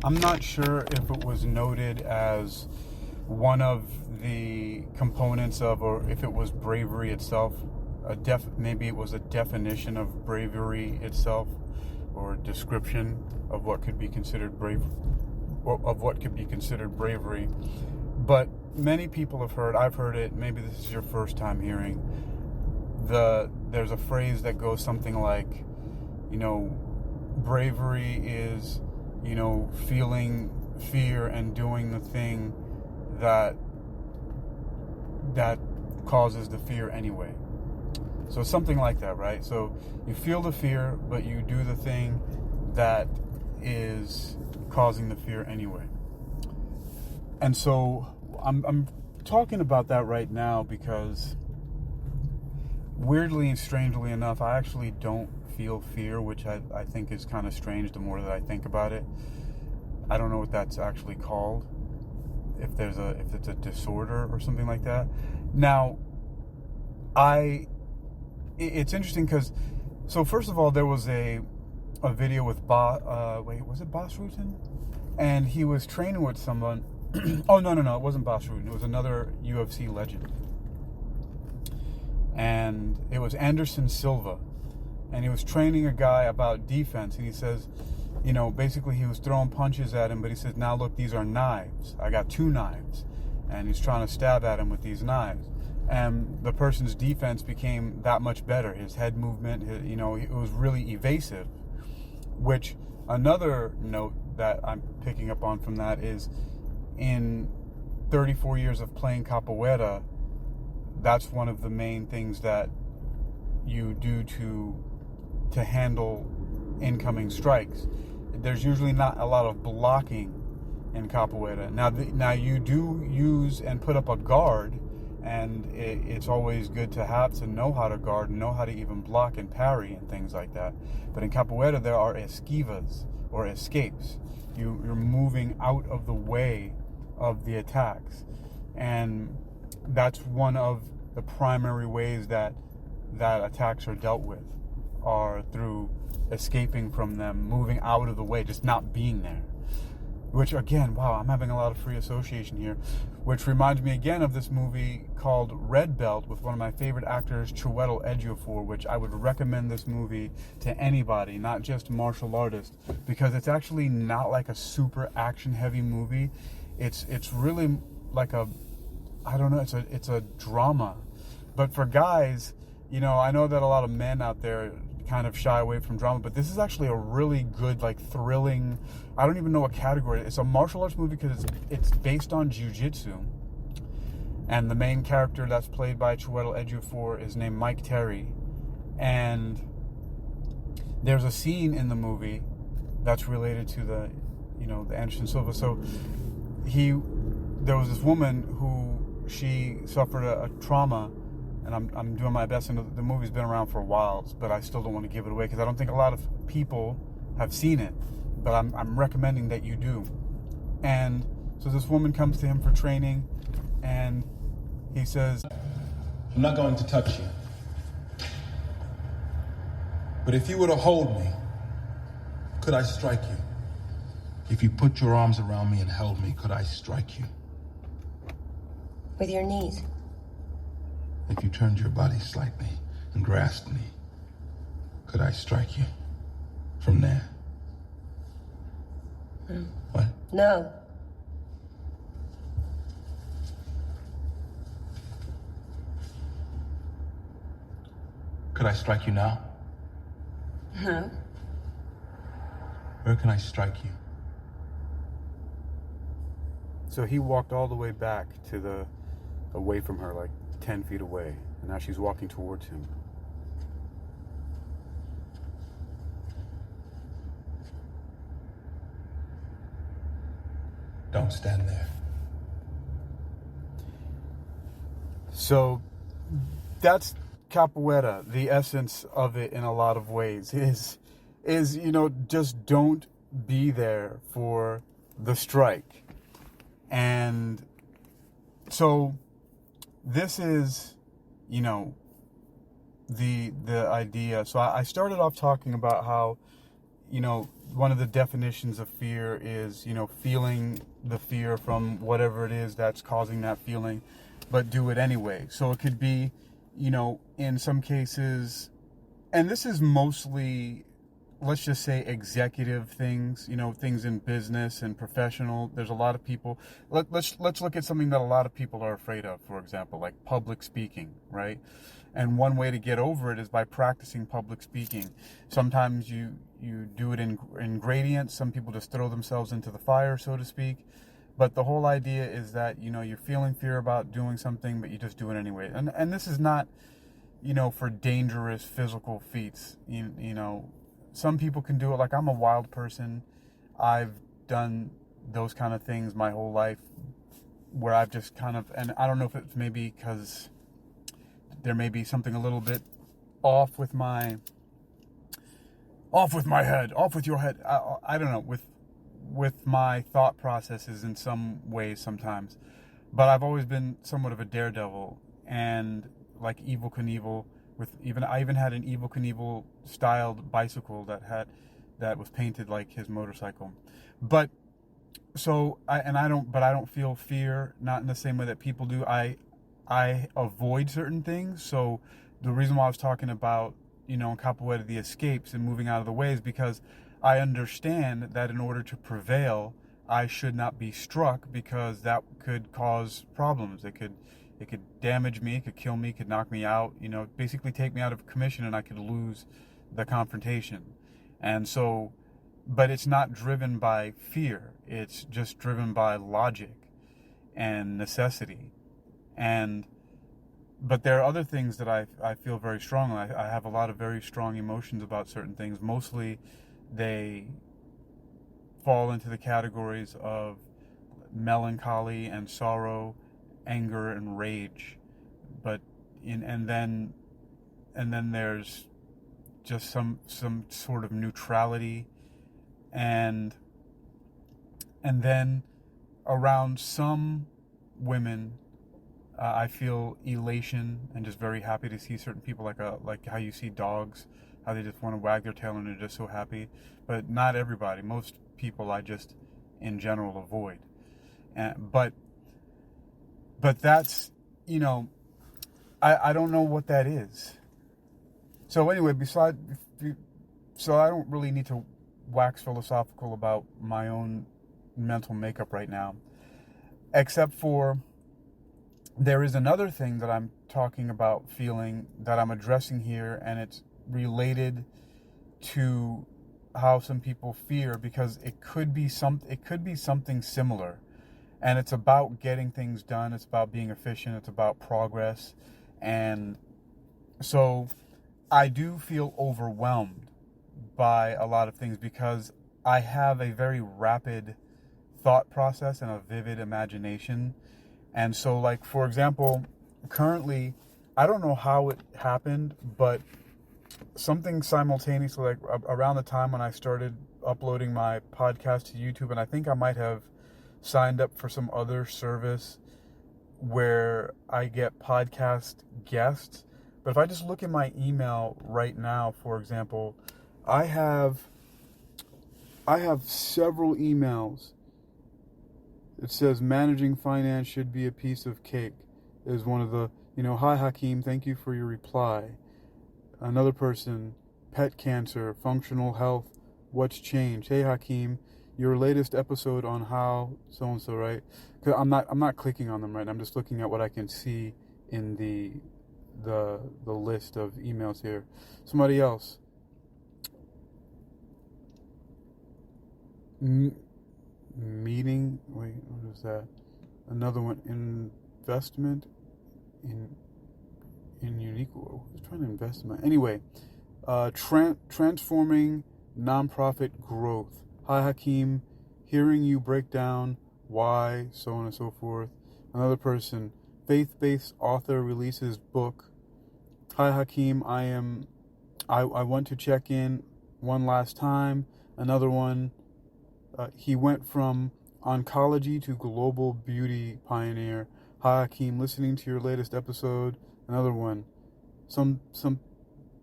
I'm not sure if it was noted as one of the components of, or if it was bravery itself. Maybe it was a definition of bravery itself, or a description of what could be considered bravery. But many people have heard, I've heard it, maybe this is your first time hearing, there's a phrase that goes something like, bravery is, feeling fear and doing the thing that causes the fear anyway. So something like that, right? So you feel the fear, but you do the thing that is causing the fear anyway. And so I'm talking about that right now because weirdly and strangely enough, I actually don't feel fear, which I think is kind of strange the more that I think about it. I don't know what that's actually called, if it's a disorder or something like that. Now, it's interesting because, so first of all, there was a video with was it Bas Rutten? And he was training with someone. Oh, no, it wasn't Bas Rutten. It was another UFC legend. And it was Anderson Silva. And he was training a guy about defense. And he says, basically he was throwing punches at him, but he says, now look, these are knives. I got 2 knives. And he's trying to stab at him with these knives. And the person's defense became that much better. His head movement, it was really evasive. Which, another note that I'm picking up on from that is, in 34 years of playing capoeira, that's one of the main things that you do to handle incoming strikes. There's usually not a lot of blocking in capoeira. Now you do use and put up a guard, and it's always good to know how to guard and know how to even block and parry and things like that. But in capoeira, there are esquivas, or escapes. You're moving out of the way of the attacks, and that's one of the primary ways that attacks are dealt with, are through escaping from them, moving out of the way, just not being there. Which, again, wow, I'm having a lot of free association here, which reminds me again of this movie called Red Belt with one of my favorite actors, Chiwetel Ejiofor, which I would recommend this movie to anybody, not just martial artists, because it's actually not like a super action-heavy movie. It's really like it's a drama. But for guys, I know that a lot of men out there kind of shy away from drama, but this is actually a really good, thrilling, I don't even know what category. It's a martial arts movie because it's based on jiu-jitsu. And the main character that's played by Chiwetel Ejiofor is named Mike Terry. And there's a scene in the movie that's related to the Anderson Silva. So there was this woman who, she suffered a trauma, and I'm doing my best, and the movie's been around for a while, but I still don't want to give it away because I don't think a lot of people have seen it, but I'm recommending that you do. And so this woman comes to him for training, and he says, I'm not going to touch you, but if you were to hold me, could I strike you? If you put your arms around me and held me, could I strike you? With your knees. If you turned your body slightly and grasped me, could I strike you from there? What? No. Could I strike you now? No. Where can I strike you? So he walked all the way back away from her, like 10 feet away, and now she's walking towards him. Don't stand there. So that's capoeira. The essence of it, in a lot of ways, is just don't be there for the strike. And so this is, the idea. So I started off talking about how, one of the definitions of fear is, feeling the fear from whatever it is that's causing that feeling, but do it anyway. So it could be, in some cases, and this is mostly, let's just say, executive things, things in business and professional. There's a lot of people. Let's look at something that a lot of people are afraid of, for example, like public speaking, right? And one way to get over it is by practicing public speaking. Sometimes you do it in gradients. Some people just throw themselves into the fire, so to speak. But the whole idea is that, you're feeling fear about doing something, but you just do it anyway. And this is not, for dangerous physical feats. Some people can do it. Like, I'm a wild person. I've done those kind of things my whole life where I've just kind of, and I don't know if it's maybe because there may be something a little bit off with my head, off with your head. I don't know, with my thought processes in some ways sometimes. But I've always been somewhat of a daredevil, and like Evel Knievel, I even had an Evel Knievel styled bicycle that was painted like his motorcycle. But I don't feel fear, not in the same way that people do. I avoid certain things. So the reason why I was talking about, in Capoeira, the escapes and moving out of the way is because I understand that in order to prevail, I should not be struck, because that could cause problems. It could damage me, it could kill me, it could knock me out, basically take me out of commission, and I could lose the confrontation. And so, but it's not driven by fear. It's just driven by logic and necessity. But there are other things that I feel very strongly. I have a lot of very strong emotions about certain things. Mostly they fall into the categories of melancholy and sorrow, anger and rage. And then there's just some sort of neutrality, and then around some women, I feel elation and just very happy to see certain people, like how you see dogs, how they just want to wag their tail and they're just so happy. But not everybody. Most people I just, in general, avoid. But that's, I don't know what that is. So anyway, so I don't really need to wax philosophical about my own mental makeup right now, except for there is another thing that I'm talking about feeling that I'm addressing here, and it's related to how some people fear, because it could be something similar, and it's about getting things done. It's about being efficient. It's about progress, and so I do feel overwhelmed by a lot of things because I have a very rapid thought process and a vivid imagination. And so, like, for example, currently, I don't know how it happened, but something simultaneously, like around the time when I started uploading my podcast to YouTube, and I think I might have signed up for some other service where I get podcast guests. But if I just look at my email right now, for example, I have several emails. It says managing finance should be a piece of cake is one of the, hi Hakeem, thank you for your reply. Another person, pet cancer, functional health, what's changed? Hey Hakeem, your latest episode on how so-and-so, right? 'Cause I'm not clicking on them right now. I'm just looking at what I can see in the list of emails here. Somebody else. Meeting, wait, what is that? Another one, investment in unique, who's trying to invest in my, anyway, transforming nonprofit growth. Hi Hakeem, hearing you break down why, so on and so forth. Another person, faith-based author releases book. Hi Hakeem, I want to check in one last time. Another one, he went from oncology to global beauty pioneer. Hi Hakeem, listening to your latest episode. Another one, some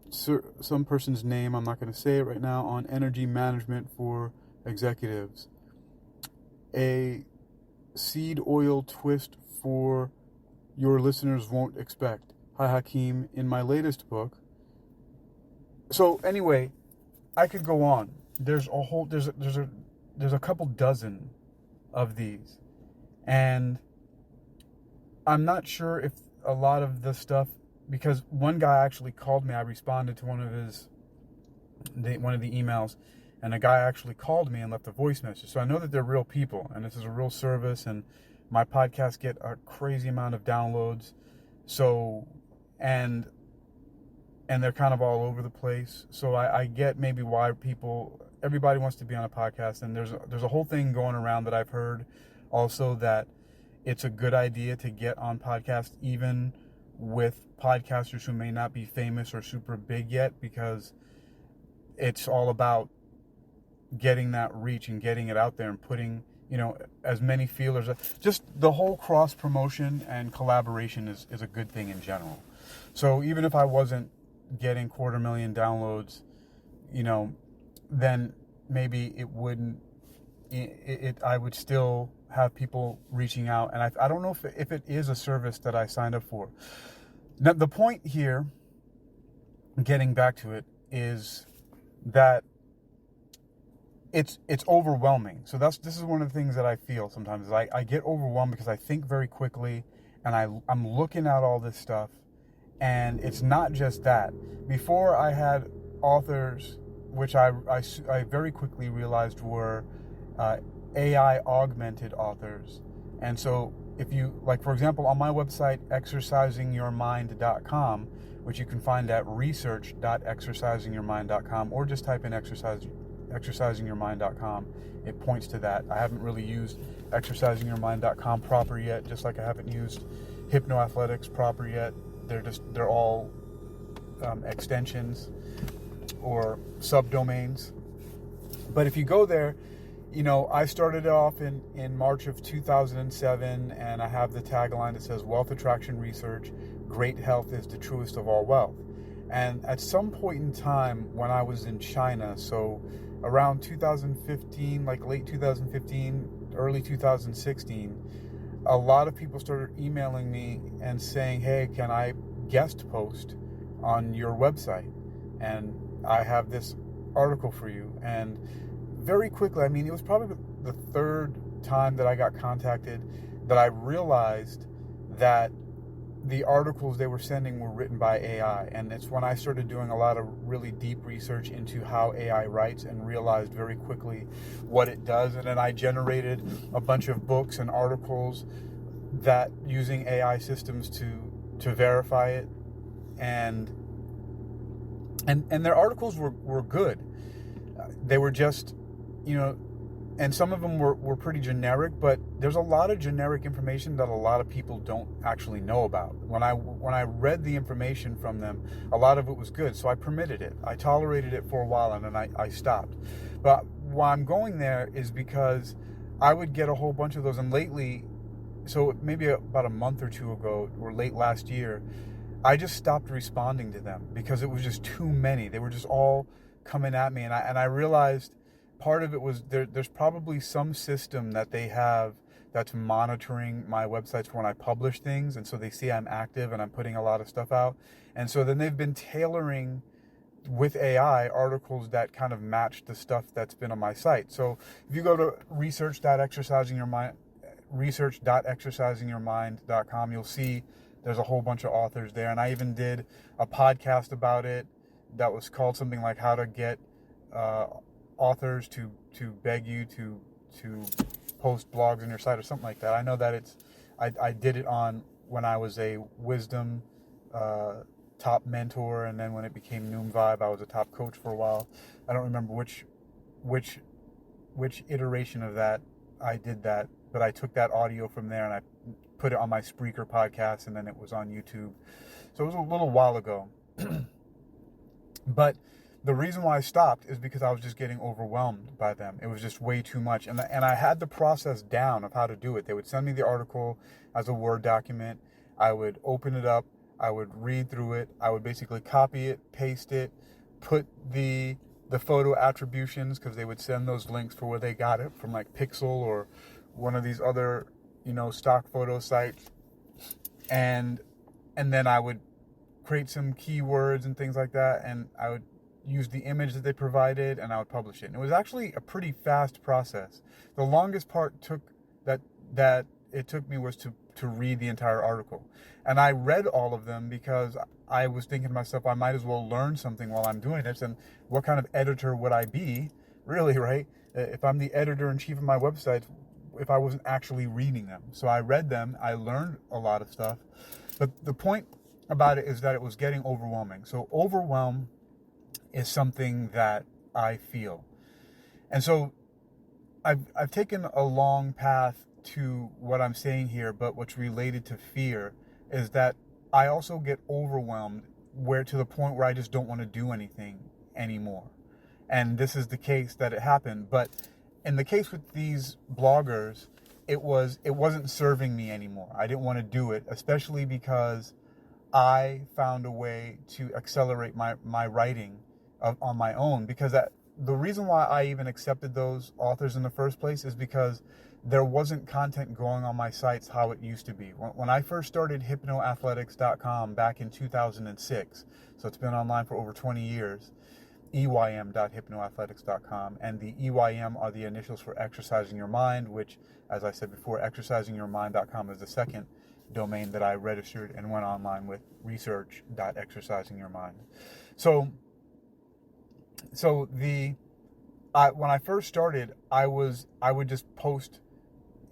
some person's name, I'm not going to say it right now, on energy management for executives. A seed oil twist for your listeners won't expect. Hi, Hakeem. In my latest book. So anyway, I could go on. There's a couple dozen of these, and I'm not sure if a lot of the stuff, because one guy actually called me. I responded to one of the emails, and a guy actually called me and left a voice message. So I know that they're real people, and this is a real service, and my podcasts get a crazy amount of downloads. So, and they're kind of all over the place. So I get maybe why everybody wants to be on a podcast, and there's a whole thing going around that I've heard also, that it's a good idea to get on podcasts even with podcasters who may not be famous or super big yet, because it's all about getting that reach and getting it out there and putting, as many feelers. Just the whole cross promotion and collaboration is a good thing in general. So even if I wasn't getting 250,000 downloads, then maybe it wouldn't. I would still have people reaching out, and I don't know if it is a service that I signed up for. Now the point here, getting back to it, is that it's overwhelming. So this is one of the things that I feel sometimes. Is I get overwhelmed because I think very quickly, and I'm looking at all this stuff, and it's not just that. Before, I had authors, which I very quickly realized were AI augmented authors. And so if you, like, for example, on my website, exercisingyourmind.com, which you can find at research.exercisingyourmind.com, or just type in exercisingyourmind.com, it points to that. I haven't really used exercisingyourmind.com proper yet, just like I haven't used hypnoathletics proper yet. They're all extensions or subdomains. But if you go there, I started off in March of 2007, and I have the tagline that says, "Wealth Attraction Research, Great Health is the Truest of All Wealth." And at some point in time when I was in China, so around 2015, like late 2015, early 2016, a lot of people started emailing me and saying, "Hey, can I guest post on your website? And I have this article for you." And very quickly, it was probably the third time that I got contacted that I realized that the articles they were sending were written by AI. And it's when I started doing a lot of really deep research into how AI writes, and realized very quickly what it does. And then I generated a bunch of books and articles that using AI systems to verify it. And their articles were good. They were just, and some of them were pretty generic, but there's a lot of generic information that a lot of people don't actually know about. When I read the information from them, a lot of it was good, so I permitted it. I tolerated it for a while, and then I stopped. But why I'm going there is because I would get a whole bunch of those, and lately, so maybe about a month or two ago, or late last year, I just stopped responding to them because it was just too many. They were just all coming at me, and I realized part of it was there's probably some system that they have that's monitoring my websites when I publish things, and so they see I'm active and I'm putting a lot of stuff out, and so then they've been tailoring with AI articles that kind of match the stuff that's been on my site. So if you go to research.exercisingyourmind.com, you'll see there's a whole bunch of authors there, and I even did a podcast about it that was called something like "How to Get Authors to Beg You to Post Blogs on Your Site," or something like that. I know that I did it on when I was a wisdom top mentor, and then when it became Noom Vibe, I was a top coach for a while. I don't remember which iteration of that I did that, but I took that audio from there and I put it on my Spreaker podcast, and then it was on YouTube. So it was a little while ago. But the reason why I stopped is because I was just getting overwhelmed by them. It was just way too much. And I had the process down of how to do it. They would send me the article as a Word document. I would open it up. I would read through it. I would basically copy it, paste it, put the photo attributions, because they would send those links for where they got it from, like Pixel or one of these other, stock photo sites. And then I would create some keywords and things like that, and I would use the image that they provided, and I would publish it. And it was actually a pretty fast process. The longest part that it took me was to read the entire article. And I read all of them because I was thinking to myself, I might as well learn something while I'm doing this. And what kind of editor would I be, really, right? If I'm the editor-in-chief of my website, if I wasn't actually reading them. So I read them, I learned a lot of stuff. But the point about it is that it was getting overwhelming. So overwhelm is something that I feel. And so I've taken a long path to what I'm saying here, but what's related to fear is that I also get overwhelmed to the point where I just don't want to do anything anymore. And this is the case that it happened. But in the case with these bloggers, it wasn't serving me anymore. I didn't want to do it, especially because I found a way to accelerate my writing on my own. Because the reason why I even accepted those authors in the first place is because there wasn't content going on my sites how it used to be. When I first started hypnoathletics.com back in 2006, so it's been online for over 20 years, eym.hypnoathletics.com, and the EYM are the initials for Exercising Your Mind, which, as I said before, exercisingyourmind.com is the second domain that I registered and went online with, research.exercisingyourmind. So when I first started, I would just post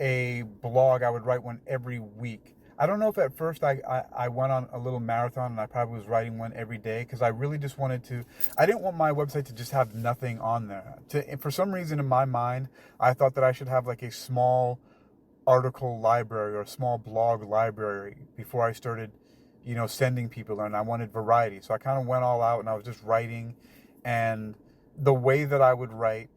a blog. I would write one every week. I don't know if at first I went on a little marathon and I probably was writing one every day, because I really just I didn't want my website to just have nothing on there. For some reason in my mind, I thought that I should have like a small article library or a small blog library before I started, sending people, and I wanted variety. So I kind of went all out and I was just writing. And the way that I would write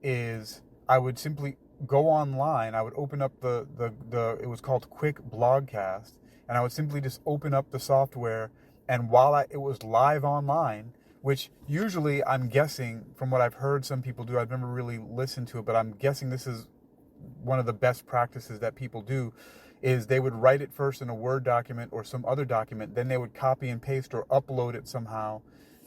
is I would simply go online. I would open up it was called Quick Blogcast, and I would simply just open up the software, and while it was live online, which usually I'm guessing from what I've heard some people do, I've never really listened to it, but I'm guessing this is one of the best practices that people do, is they would write it first in a Word document or some other document, then they would copy and paste or upload it somehow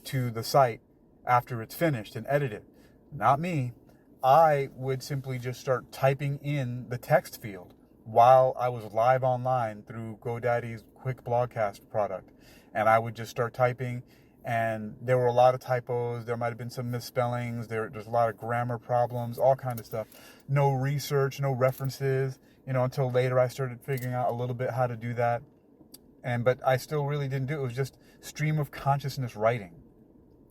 to the site after it's finished and edited. Not me. I would simply just start typing in the text field while I was live online through GoDaddy's Quick Blogcast product. And I would just start typing, and there were a lot of typos. There might have been some misspellings. There's a lot of grammar problems, all kind of stuff. No research, no references, until later I started figuring out a little bit how to do that. But I still really didn't do it. It was just stream of consciousness writing.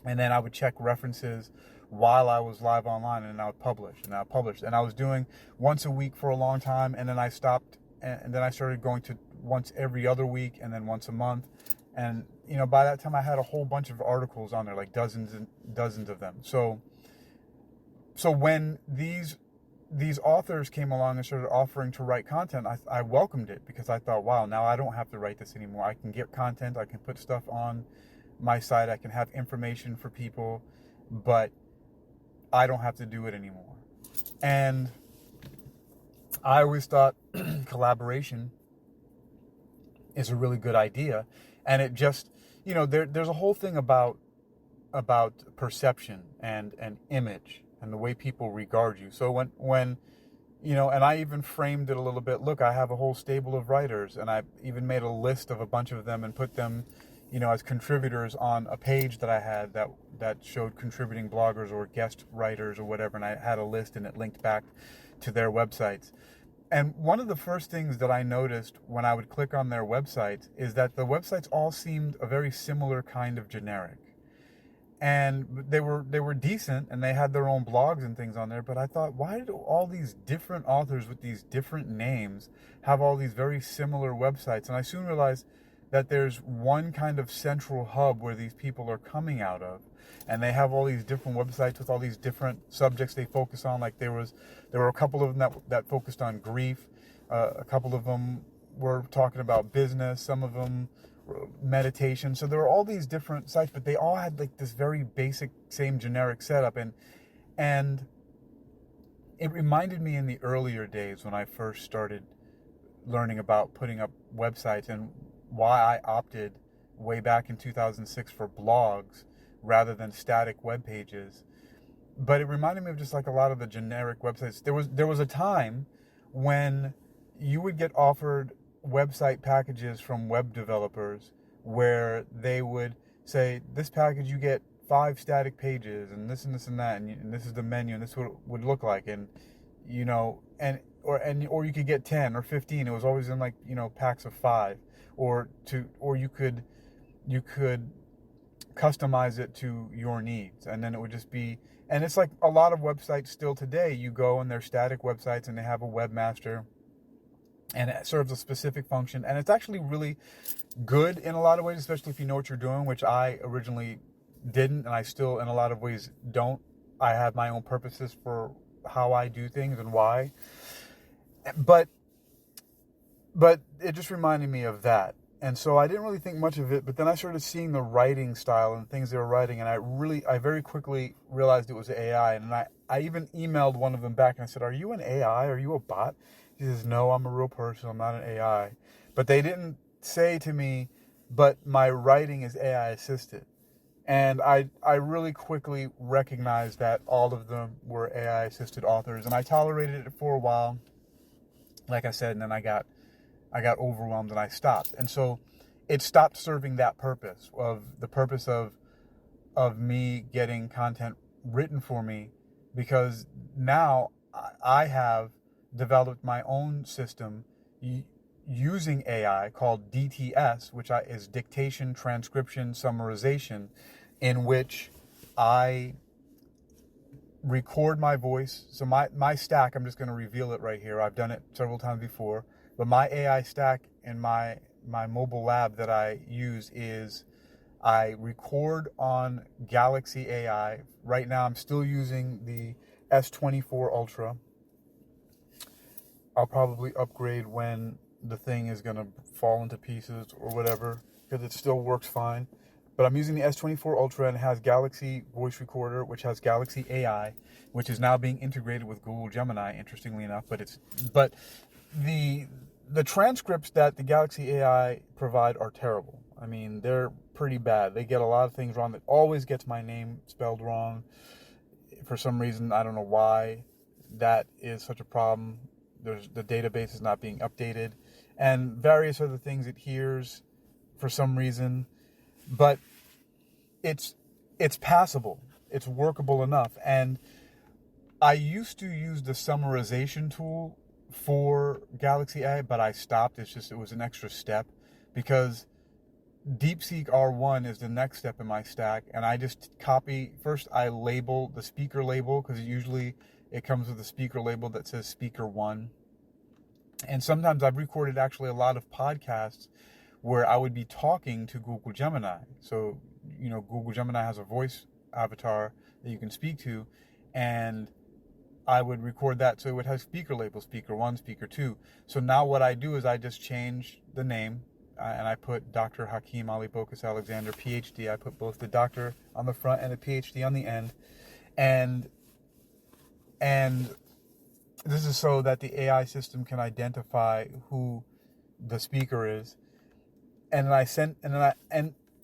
And then I would check references while I was live online, and I would publish, and I published. And I was doing once a week for a long time, and then I stopped, and then I started going to once every other week, and then once a month. And, by that time I had a whole bunch of articles on there, like dozens and dozens of them. So when these authors came along and started offering to write content, I welcomed it, because I thought, wow, now I don't have to write this anymore. I can get content, I can put stuff on my site, I can have information for people, but I don't have to do it anymore. And I always thought collaboration is a really good idea. And it just, there's a whole thing about perception and image and the way people regard you. So when and I even framed it a little bit. Look, I have a whole stable of writers, and I even made a list of a bunch of them and put them, as contributors on a page that I had that showed contributing bloggers or guest writers or whatever, and I had a list, and it linked back to their websites. And one of the first things that I noticed when I would click on their websites is that the websites all seemed a very similar kind of generic. And they were decent, and they had their own blogs and things on there, but I thought, why do all these different authors with these different names have all these very similar websites? And I soon realized that there's one kind of central hub where these people are coming out of, and they have all these different websites with all these different subjects they focus on. Like there were a couple of them that focused on grief. A couple of them were talking about business. Some of them meditation. So there were all these different sites, but they all had like this very basic, same generic setup. And it reminded me in the earlier days when I first started learning about putting up websites and why I opted way back in 2006 for blogs rather than static web pages. But it reminded me of just like a lot of the generic websites. There was a time when you would get offered website packages from web developers where they would say, this package you get 5 static pages and this and this and that, and this is the menu and this is what it would look like, and you know, or you could get 10 or 15. It was always in like, you know, packs of 5, or you could customize it to your needs, and then it would just be. And it's like a lot of websites still today, you go and they're static websites and they have a webmaster and it serves a specific function, and it's actually really good in a lot of ways, especially if you know what you're doing, which I originally didn't, and I still in a lot of ways don't. I have my own purposes for how I do things and why, but it just reminded me of that. And so I didn't really think much of it, but then I started seeing the writing style and things they were writing, and I very quickly realized it was AI. And I even emailed one of them back and I said, "Are you an AI? Are you a bot?" He says, "No, I'm a real person. I'm not an AI." But they didn't say to me, "But my writing is AI assisted." And I really quickly recognized that all of them were AI assisted authors, and I tolerated it for a while, like I said, and then I got overwhelmed and I stopped. And so it stopped serving that purpose of me getting content written for me, because now I have developed my own system using AI called DTS, which is dictation, transcription, summarization, in which I record my voice. So my stack, I'm just going to reveal it right here. I've done it several times before. But my AI stack in my mobile lab that I use is I record on Galaxy AI. Right now I'm still using the S24 Ultra. I'll probably upgrade when the thing is going to fall into pieces or whatever, because it still works fine. But I'm using the S24 Ultra, and it has Galaxy Voice Recorder, which has Galaxy AI, which is now being integrated with Google Gemini, interestingly enough. But the transcripts that the Galaxy AI provide are terrible. I mean, they're pretty bad. They get a lot of things wrong. It always gets my name spelled wrong. For some reason, I don't know why that is such a problem. The database is not being updated, and various other things it hears for some reason. But it's passable. It's workable enough. And I used to use the summarization tool for Galaxy AI, but I stopped. It was an extra step, because DeepSeek R1 is the next step in my stack, and I just copy. First I label the speaker label, because usually it comes with a speaker label that says speaker 1. And sometimes I've recorded actually a lot of podcasts where I would be talking to Google Gemini. So, you know, Google Gemini has a voice avatar that you can speak to, and I would record that, so it would have speaker labels, speaker 1, speaker 2. So now what I do is I just change the name, and I put Dr. Hakeem Ali-Bocas Alexander, PhD. I put both the doctor on the front and the PhD on the end. And this is so that the AI system can identify who the speaker is. And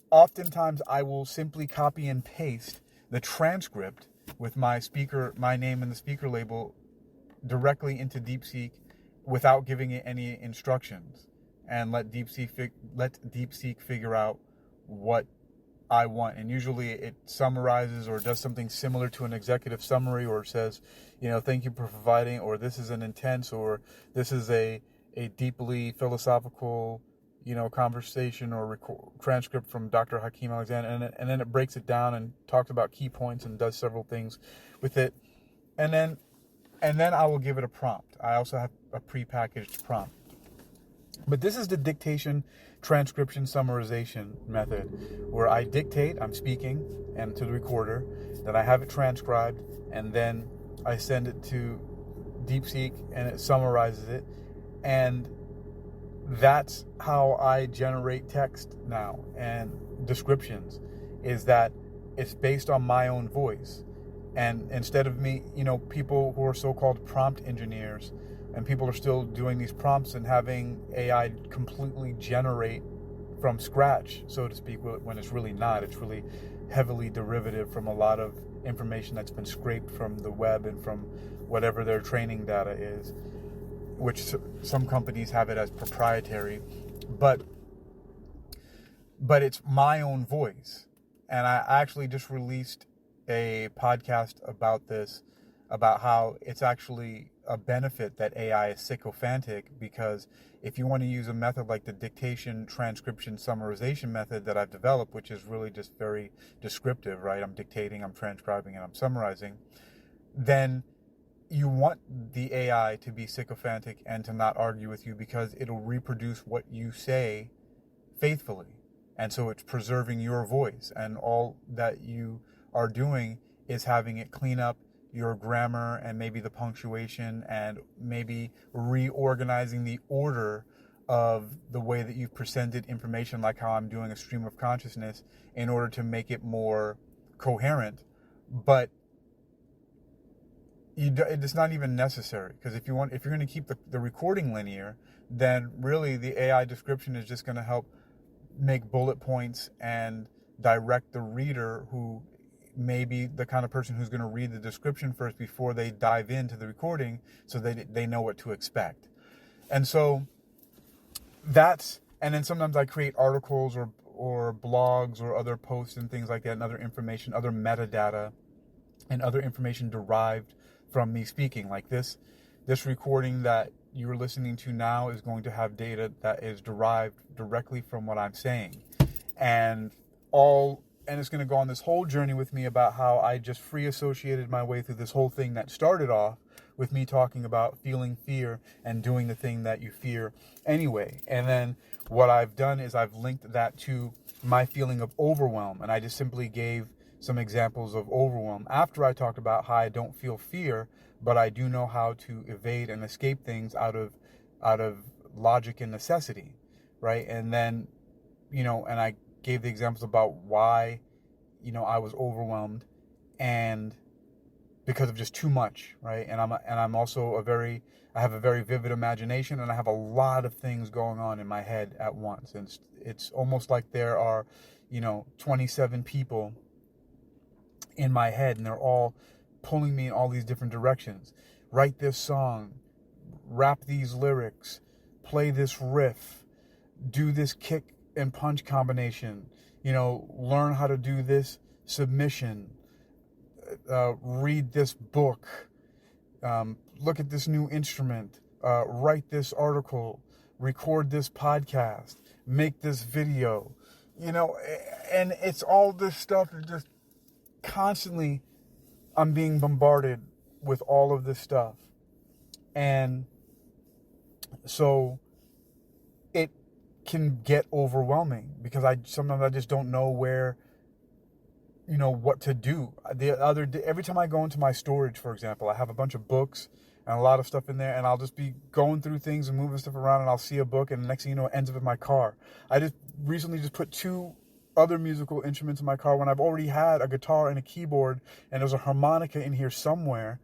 oftentimes I will simply copy and paste the transcript with my name and the speaker label directly into DeepSeek without giving it any instructions, and let DeepSeek figure out what I want. And usually it summarizes or does something similar to an executive summary, or says, you know, thank you for providing, or this is an intense, or this is a deeply philosophical, you know, conversation or transcript from Dr. Hakeem Alexander, and then it breaks it down and talks about key points and does several things with it, and then I will give it a prompt. I also have a prepackaged prompt. But this is the dictation, transcription, summarization method, where I dictate, I'm speaking, and to the recorder, then I have it transcribed, and then I send it to DeepSeek, and it summarizes it, and that's how I generate text now and descriptions, is that it's based on my own voice. And instead of me, people who are so-called prompt engineers, and people are still doing these prompts and having AI completely generate from scratch, so to speak, when it's really not. It's really heavily derivative from a lot of information that's been scraped from the web and from whatever their training data is, which some companies have it as proprietary, but it's my own voice. And I actually just released a podcast about this, about how it's actually a benefit that AI is sycophantic, because if you want to use a method like the dictation, transcription, summarization method that I've developed, which is really just very descriptive, right? I'm dictating, I'm transcribing, and I'm summarizing, then you want the AI to be sycophantic and to not argue with you, because it'll reproduce what you say faithfully. And so it's preserving your voice, and all that you are doing is having it clean up your grammar and maybe the punctuation, and maybe reorganizing the order of the way that you've presented information, like how I'm doing a stream of consciousness, in order to make it more coherent. But it's not even necessary, because if you're going to keep the recording linear, then really the AI description is just going to help make bullet points and direct the reader, who may be the kind of person who's going to read the description first before they dive into the recording, so they know what to expect. And so and then sometimes I create articles or blogs or other posts and things like that, and other information, other metadata, and other information derived from me speaking. Like this recording that you're listening to now is going to have data that is derived directly from what I'm saying. And it's going to go on this whole journey with me about how I just free associated my way through this whole thing that started off with me talking about feeling fear and doing the thing that you fear anyway. And then what I've done is I've linked that to my feeling of overwhelm. And I just simply gave some examples of overwhelm after I talked about how I don't feel fear, but I do know how to evade and escape things out of logic and necessity, right? And then, and I gave the examples about why, I was overwhelmed, and because of just too much, right? And I'm also I have a very vivid imagination, and I have a lot of things going on in my head at once. And it's almost like there are, 27 people in my head, and they're all pulling me in all these different directions. Write this song, rap these lyrics, play this riff, do this kick and punch combination, learn how to do this submission, read this book, look at this new instrument, write this article, record this podcast, make this video, and it's all this stuff that just constantly I'm being bombarded with all of this stuff. And so it can get overwhelming, because sometimes I just don't know where, what to do. The other day, every time I go into my storage, for example, I have a bunch of books and a lot of stuff in there, and I'll just be going through things and moving stuff around, and I'll see a book, and the next thing you know, it ends up in my car. I just recently put 2 other musical instruments in my car when I've already had a guitar and a keyboard, and there's a harmonica in here somewhere.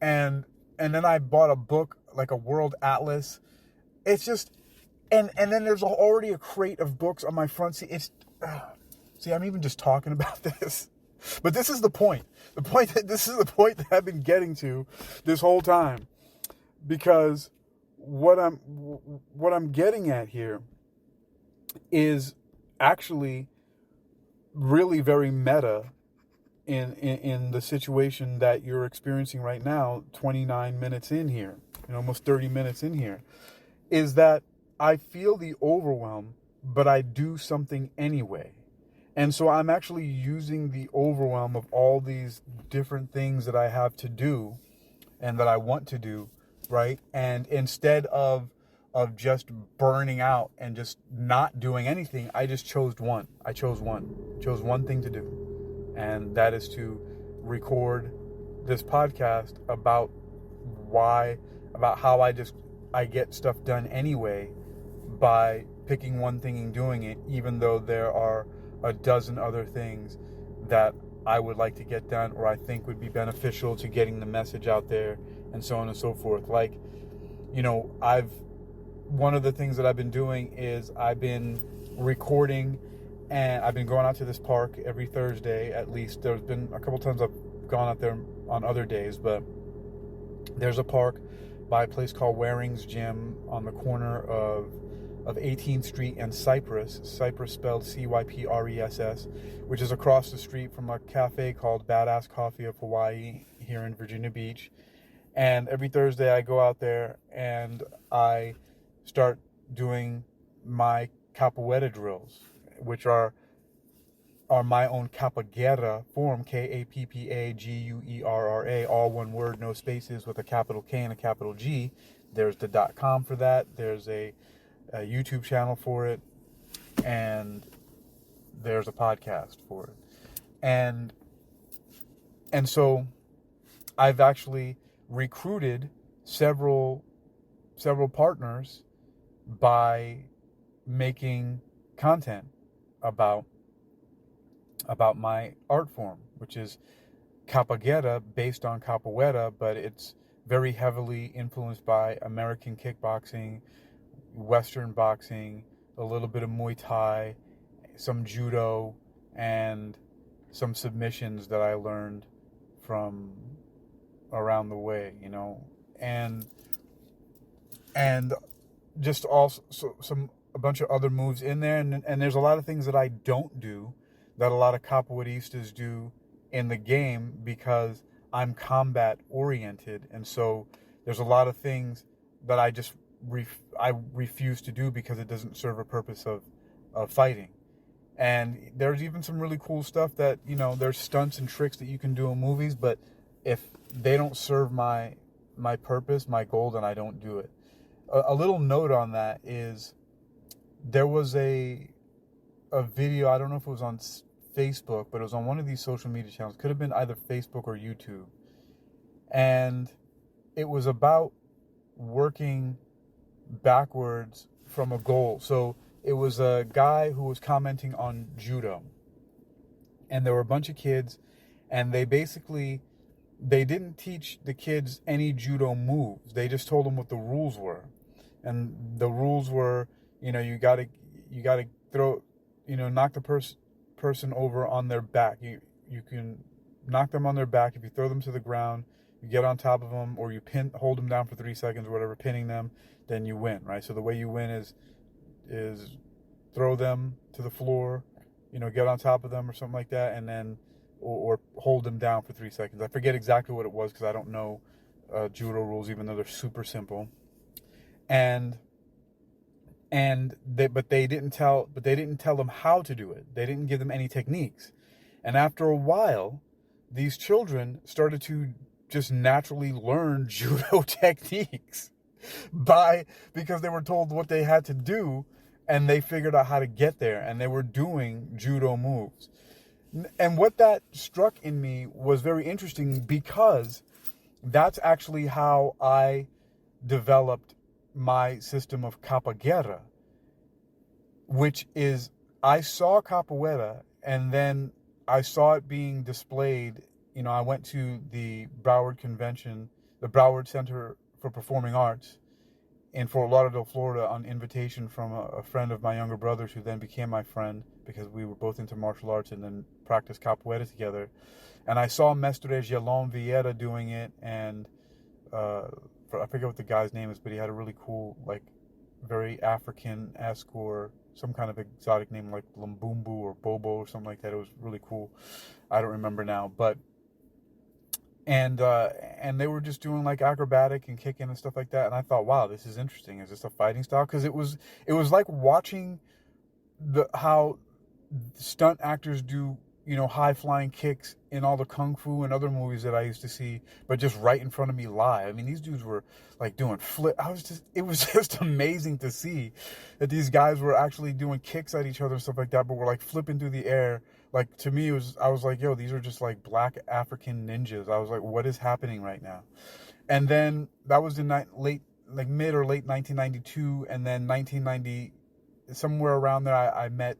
And then I bought a book, like a world atlas. It's just, and then there's already a crate of books on my front seat. See, I'm even just talking about this, but this is the point. This is the point that I've been getting to this whole time, because what I'm getting at here is actually really very meta in the situation that you're experiencing right now, 29 minutes in here, almost 30 minutes in here, is that I feel the overwhelm, but I do something anyway. And so I'm actually using the overwhelm of all these different things that I have to do and that I want to do, right? And instead of just burning out and just not doing anything, I just chose one. I chose one thing to do. And that is to record this podcast about how I get stuff done anyway by picking one thing and doing it, even though there are a dozen other things that I would like to get done or I think would be beneficial to getting the message out there, and so on and so forth. Like, one of the things that I've been doing is I've been recording, and I've been going out to this park every Thursday at least. There's been a couple times I've gone out there on other days, but there's a park by a place called Waring's Gym on the corner of 18th Street and Cypress spelled Cypress, which is across the street from a cafe called Badass Coffee of Hawaii here in Virginia Beach. And every Thursday I go out there and I start doing my capoeira drills, which are my own capoeira form, Kappaguerra, all one word, no spaces, with a capital K and a capital G. There's the .com for that. There's a YouTube channel for it, and there's a podcast for it. And so I've actually recruited several partners by making content about my art form, which is capoeira, based on capoeira, but it's very heavily influenced by American kickboxing, Western boxing, a little bit of Muay Thai, some judo, and some submissions that I learned from around the way, and just also a bunch of other moves in there, and there's a lot of things that I don't do that a lot of capoeiristas do in the game, because I'm combat oriented, and so there's a lot of things that I just refuse to do because it doesn't serve a purpose of fighting. And there's even some really cool stuff that, there's stunts and tricks that you can do in movies, but if they don't serve my purpose, my goal, then I don't do it. A little note on that is there was a video, I don't know if it was on Facebook, but it was on one of these social media channels. Could have been either Facebook or YouTube. And it was about working backwards from a goal. So it was a guy who was commenting on judo. And there were a bunch of kids, and they didn't teach the kids any judo moves. They just told them what the rules were. And the rules were, you gotta throw, knock the person over on their back. You can knock them on their back. If you throw them to the ground, you get on top of them, or you hold them down for 3 seconds or whatever, pinning them, then you win, right? So the way you win is throw them to the floor, get on top of them or something like that, and then or hold them down for 3 seconds. I forget exactly what it was because I don't know judo rules, even though they're super simple. But they didn't tell them how to do it. They didn't give them any techniques. And after a while, these children started to just naturally learn judo techniques because they were told what they had to do, and they figured out how to get there, and they were doing judo moves. And what that struck in me was very interesting, because that's actually how I developed my system of capoeira, which is I saw capoeira, and then I saw it being displayed. I went to the Broward Convention, the Broward Center for Performing Arts in Fort Lauderdale, Florida, on invitation from a friend of my younger brother's, who then became my friend because we were both into martial arts and then practiced capoeira together. And I saw Mestre Gelon Vieira doing it, and I forget what the guy's name is, but he had a really cool, very African-esque or some kind of exotic name like Lumbumbu or Bobo or something like that. It was really cool. I don't remember now, but and they were just doing acrobatic and kicking and stuff like that, and I thought, wow, this is interesting. Is this a fighting style? Because it was like watching how stunt actors do high flying kicks in all the kung fu and other movies that I used to see, but just right in front of me live. I mean, these dudes were doing flip. It was just amazing to see that these guys were actually doing kicks at each other and stuff like that, but were flipping through the air. To me, I was like, yo, these are just black African ninjas. I was like, what is happening right now? And then that was the late like mid or late 1992, and then 1990, somewhere around there, I met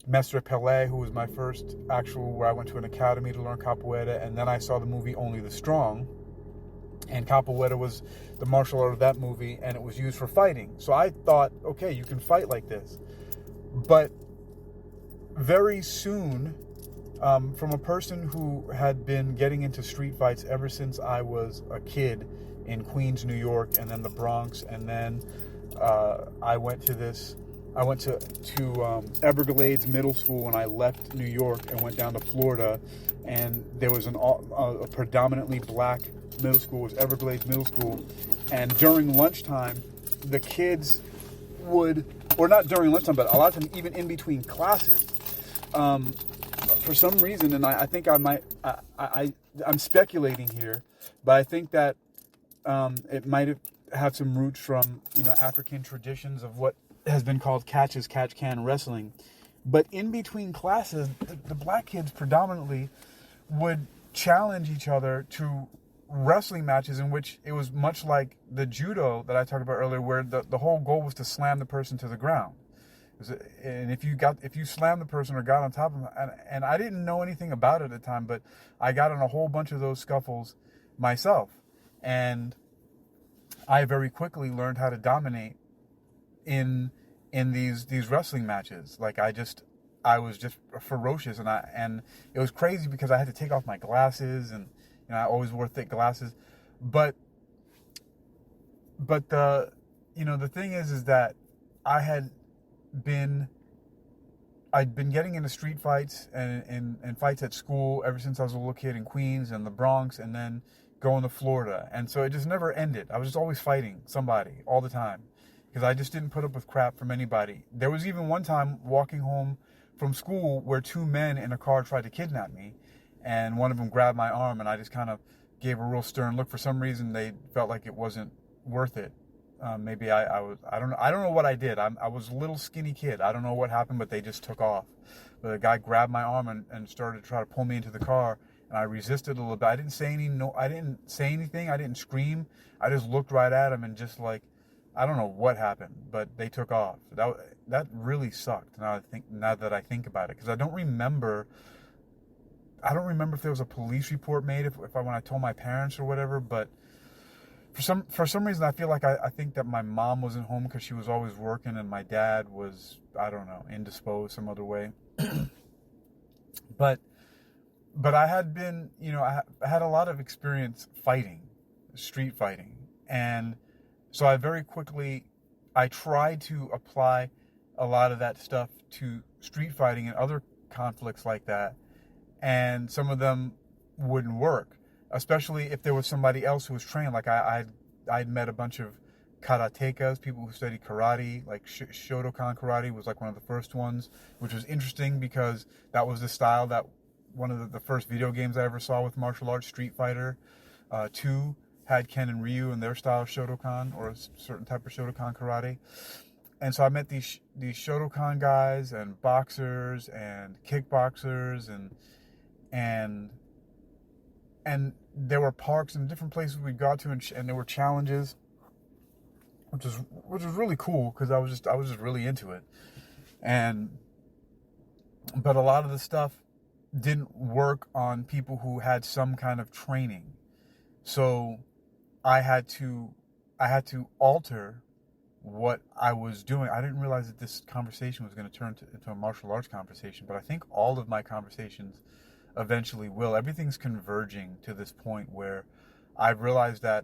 Mestre Pelé, who was my first actual, where I went to an academy to learn capoeira, and then I saw the movie Only the Strong, and capoeira was the martial art of that movie, and it was used for fighting. So I thought, okay, you can fight like this. But very soon, from a person who had been getting into street fights ever since I was a kid in Queens, New York, and then the Bronx, and then I went to Everglades Middle School when I left New York and went down to Florida, and there was a predominantly black middle school, was Everglades Middle School, and during lunchtime, the kids would, or not during lunchtime, but a lot of times even in between classes, for some reason, and I think I'm speculating here, but I think that it might have had some roots from, African traditions of what has been called catch as catch can wrestling. But in between classes, the black kids predominantly would challenge each other to wrestling matches in which it was much like the judo that I talked about earlier, where the whole goal was to slam the person to the ground. And if you slammed the person or got on top of them, and I didn't know anything about it at the time, but I got in a whole bunch of those scuffles myself, and I very quickly learned how to dominate in these wrestling matches. Like I was just ferocious, and it was crazy because I had to take off my glasses, and I always wore thick glasses, but the thing is that I'd been getting into street fights and fights at school ever since I was a little kid in Queens and the Bronx, and then going to Florida. And so it just never ended. I was just always fighting somebody all the time because I just didn't put up with crap from anybody. There was even one time walking home from school where two men in a car tried to kidnap me, and one of them grabbed my arm, and I just kind of gave a real stern look. For some reason, they felt like it wasn't worth it. Maybe I don't know what I did. I was a little skinny kid. I don't know what happened, but they just took off. But the guy grabbed my arm and started to try to pull me into the car, and I resisted a little bit. I didn't say anything. I didn't scream. I just looked right at him and just like, I don't know what happened, but they took off. That really sucked. Now that I think about it, because I don't remember if there was a police report made when I told my parents or whatever, but for some reason I feel like I think that my mom wasn't home because she was always working, and my dad was, I don't know, indisposed some other way. But I had been, I had a lot of experience fighting, street fighting, and so I tried to apply a lot of that stuff to street fighting and other conflicts like that, and some of them wouldn't work, especially if there was somebody else who was trained. Like I'd met a bunch of karatekas, people who studied karate, like Shotokan karate was like one of the first ones, which was interesting because that was the style that one of the first video games I ever saw with martial arts, Street Fighter 2, had Ken and Ryu and their style of Shotokan, or a certain type of Shotokan karate. And so I met these Shotokan guys and boxers and kickboxers, and there were parks and different places we got to, and there were challenges, which was really cool because I was just really into it. But a lot of the stuff didn't work on people who had some kind of training. So I had to alter what I was doing. I didn't realize that this conversation was going to turn into a martial arts conversation, but I think all of my conversations eventually will. Everything's converging to this point where I've realized that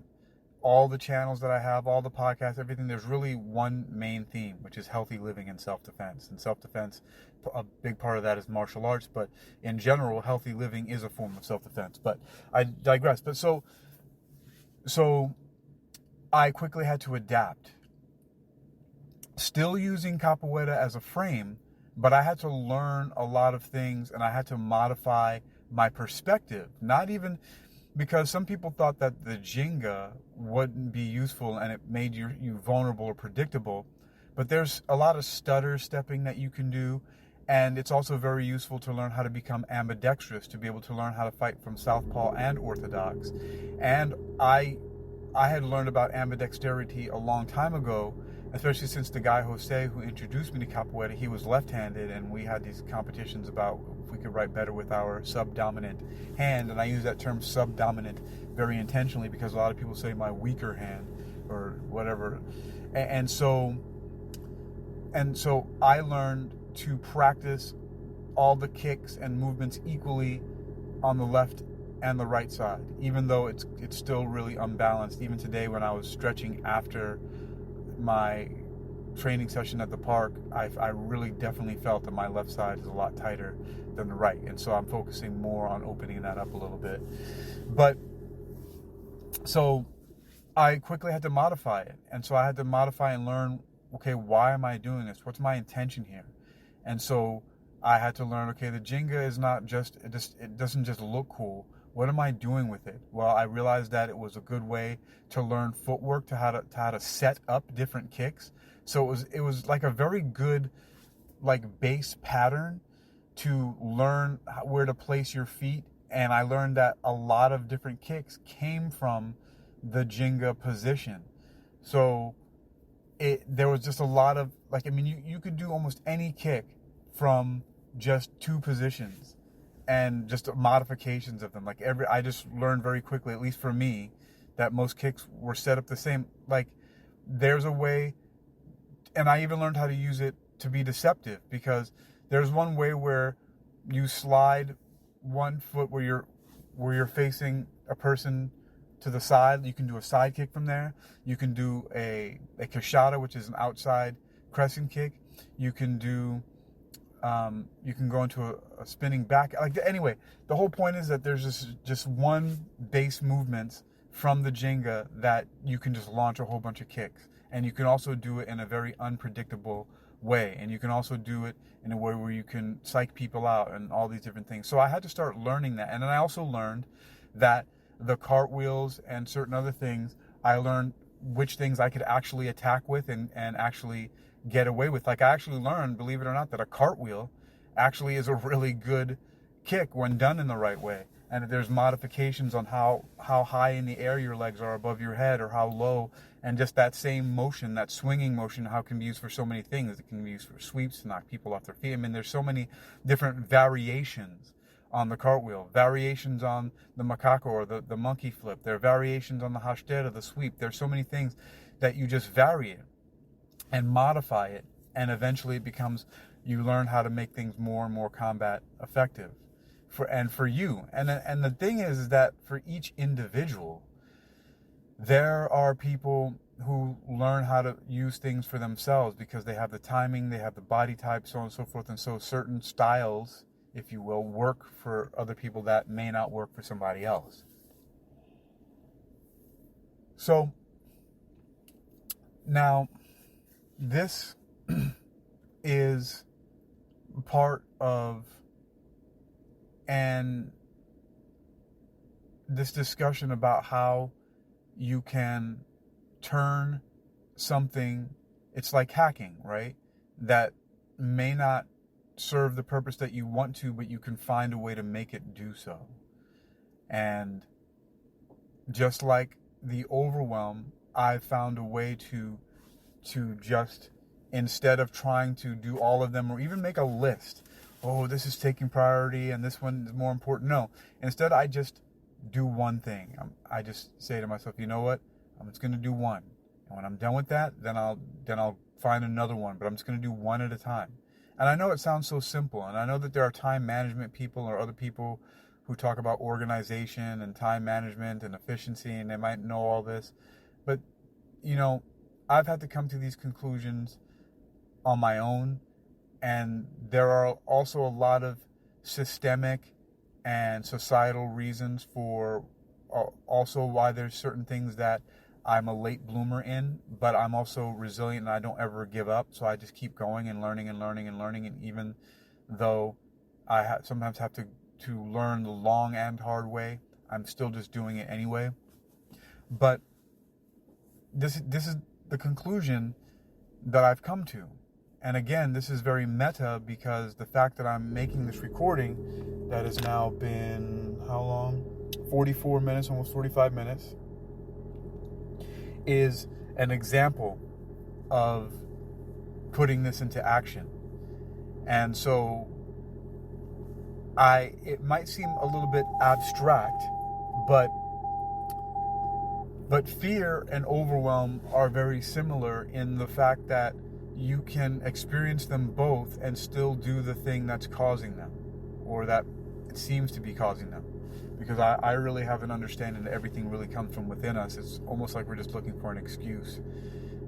all the channels that I have, all the podcasts, everything, there's really one main theme, which is healthy living and self-defense. And self-defense, a big part of that is martial arts, but in general, healthy living is a form of self-defense. But I digress. But so I quickly had to adapt. Still using capoeira as a frame, but I had to learn a lot of things, and I had to modify my perspective. Not even because some people thought that the Jenga wouldn't be useful and it made you vulnerable or predictable, but there's a lot of stutter stepping that you can do, and it's also very useful to learn how to become ambidextrous, to be able to learn how to fight from southpaw and orthodox. And I I had learned about ambidexterity a long time ago, especially since the guy Jose who introduced me to capoeira, he was left-handed, and we had these competitions about if we could write better with our subdominant hand. And I use that term subdominant very intentionally because a lot of people say my weaker hand or whatever. And so I learned to practice all the kicks and movements equally on the left and the right side, even though it's still really unbalanced. Even today when I was stretching after my training session at the park, I really definitely felt that my left side is a lot tighter than the right, and so I'm focusing more on opening that up a little bit. But so I quickly had to modify it, and so I had to modify and learn, okay, why am I doing this? What's my intention here? And so I had to learn, okay, the Jenga is not just, it doesn't just look cool. What am I doing with it? Well, I realized that it was a good way to learn footwork, to how to set up different kicks. So it was like a very good like base pattern to learn where to place your feet. And I learned that a lot of different kicks came from the Jenga position. So there was just a lot of, like, I mean, you could do almost any kick from just two positions and just modifications of them. Like I just learned very quickly, at least for me, that most kicks were set up the same. Like there's a way, and I even learned how to use it to be deceptive, because there's one way where you slide one foot where you're facing a person to the side. You can do a side kick from there. You can do a cachada, which is an outside crescent kick. You can do you can go into a spinning back. Anyway, the whole point is that there's just one base movement from the Jenga that you can just launch a whole bunch of kicks. And you can also do it in a very unpredictable way. And you can also do it in a way where you can psych people out and all these different things. So I had to start learning that. And then I also learned that the cartwheels and certain other things, I learned which things I could actually attack with and actually get away with. Like I actually learned, believe it or not, that a cartwheel actually is a really good kick when done in the right way. And there's modifications on how high in the air your legs are above your head or how low, and just that same motion, that swinging motion, how it can be used for so many things. It can be used for sweeps to knock people off their feet. I mean, there's so many different variations on the cartwheel, variations on the macaco or the monkey flip. There are variations on the rasteira, the sweep. There's so many things that you just vary it and modify it, and eventually it becomes, you learn how to make things more and more combat effective for you. And the thing is that for each individual, there are people who learn how to use things for themselves because they have the timing, they have the body type, so on and so forth. And so certain styles, if you will, work for other people that may not work for somebody else. So now this is part of this discussion about how you can turn something, it's like hacking, right? That may not serve the purpose that you want to, but you can find a way to make it do so. And just like the overwhelm, I found a way to just, instead of trying to do all of them or even make a list, oh, this is taking priority and this one is more important. No, instead I just do one thing. I just say to myself, you know what? I'm just going to do one. And when I'm done with that, then I'll find another one, but I'm just going to do one at a time. And I know it sounds so simple, and I know that there are time management people or other people who talk about organization and time management and efficiency, and they might know all this. But, you know, I've had to come to these conclusions on my own, and there are also a lot of systemic and societal reasons for also why there's certain things that I'm a late bloomer in, but I'm also resilient and I don't ever give up. So I just keep going and learning and learning and learning. And even though I sometimes have to learn the long and hard way, I'm still just doing it anyway. But this is the conclusion that I've come to. And again, this is very meta because the fact that I'm making this recording that has now been, how long? 44 minutes, almost 45 minutes. is an example of putting this into action. And so it might seem a little bit abstract, but fear and overwhelm are very similar in the fact that you can experience them both and still do the thing that's causing them, or that it seems to be causing them. Because I really have an understanding that everything really comes from within us. It's almost like we're just looking for an excuse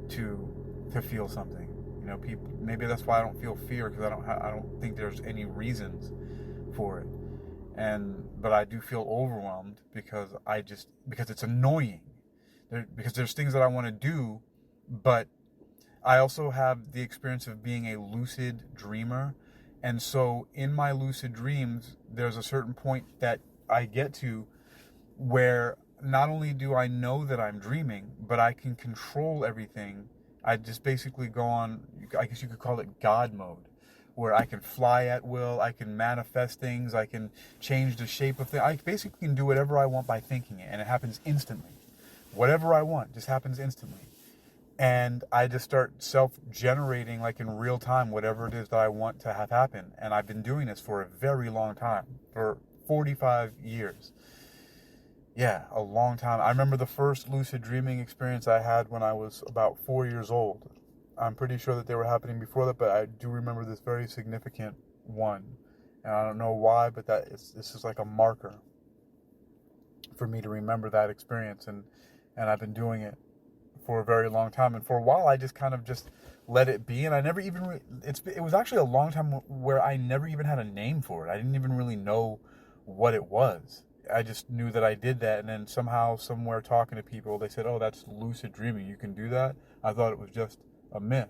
to feel something. You know, people, maybe that's why I don't feel fear, because I don't think there's any reasons for it. But I do feel overwhelmed because it's annoying. Because there's things that I want to do, but I also have the experience of being a lucid dreamer. And so in my lucid dreams, there's a certain point that I get to where not only do I know that I'm dreaming, but I can control everything. I just basically go on, I guess you could call it God mode, where I can fly at will, I can manifest things, I can change the shape of things. I basically can do whatever I want by thinking it, and it happens instantly. Whatever I want just happens instantly. And I just start self-generating, like in real time, whatever it is that I want to have happen. And I've been doing this for a very long time, for 45 years. Yeah, a long time. I remember the first lucid dreaming experience I had when I was about 4 years old. I'm pretty sure that they were happening before that, but I do remember this very significant one. And I don't know why, but this is like a marker for me to remember that experience. And I've been doing it for a very long time. And for a while, I just kind of just let it be. And I never even, it was actually a long time where I never even had a name for it. I didn't even really know what it was. I just knew that I did that. And then somehow, somewhere talking to people, they said, oh, that's lucid dreaming. You can do that. I thought it was just a myth.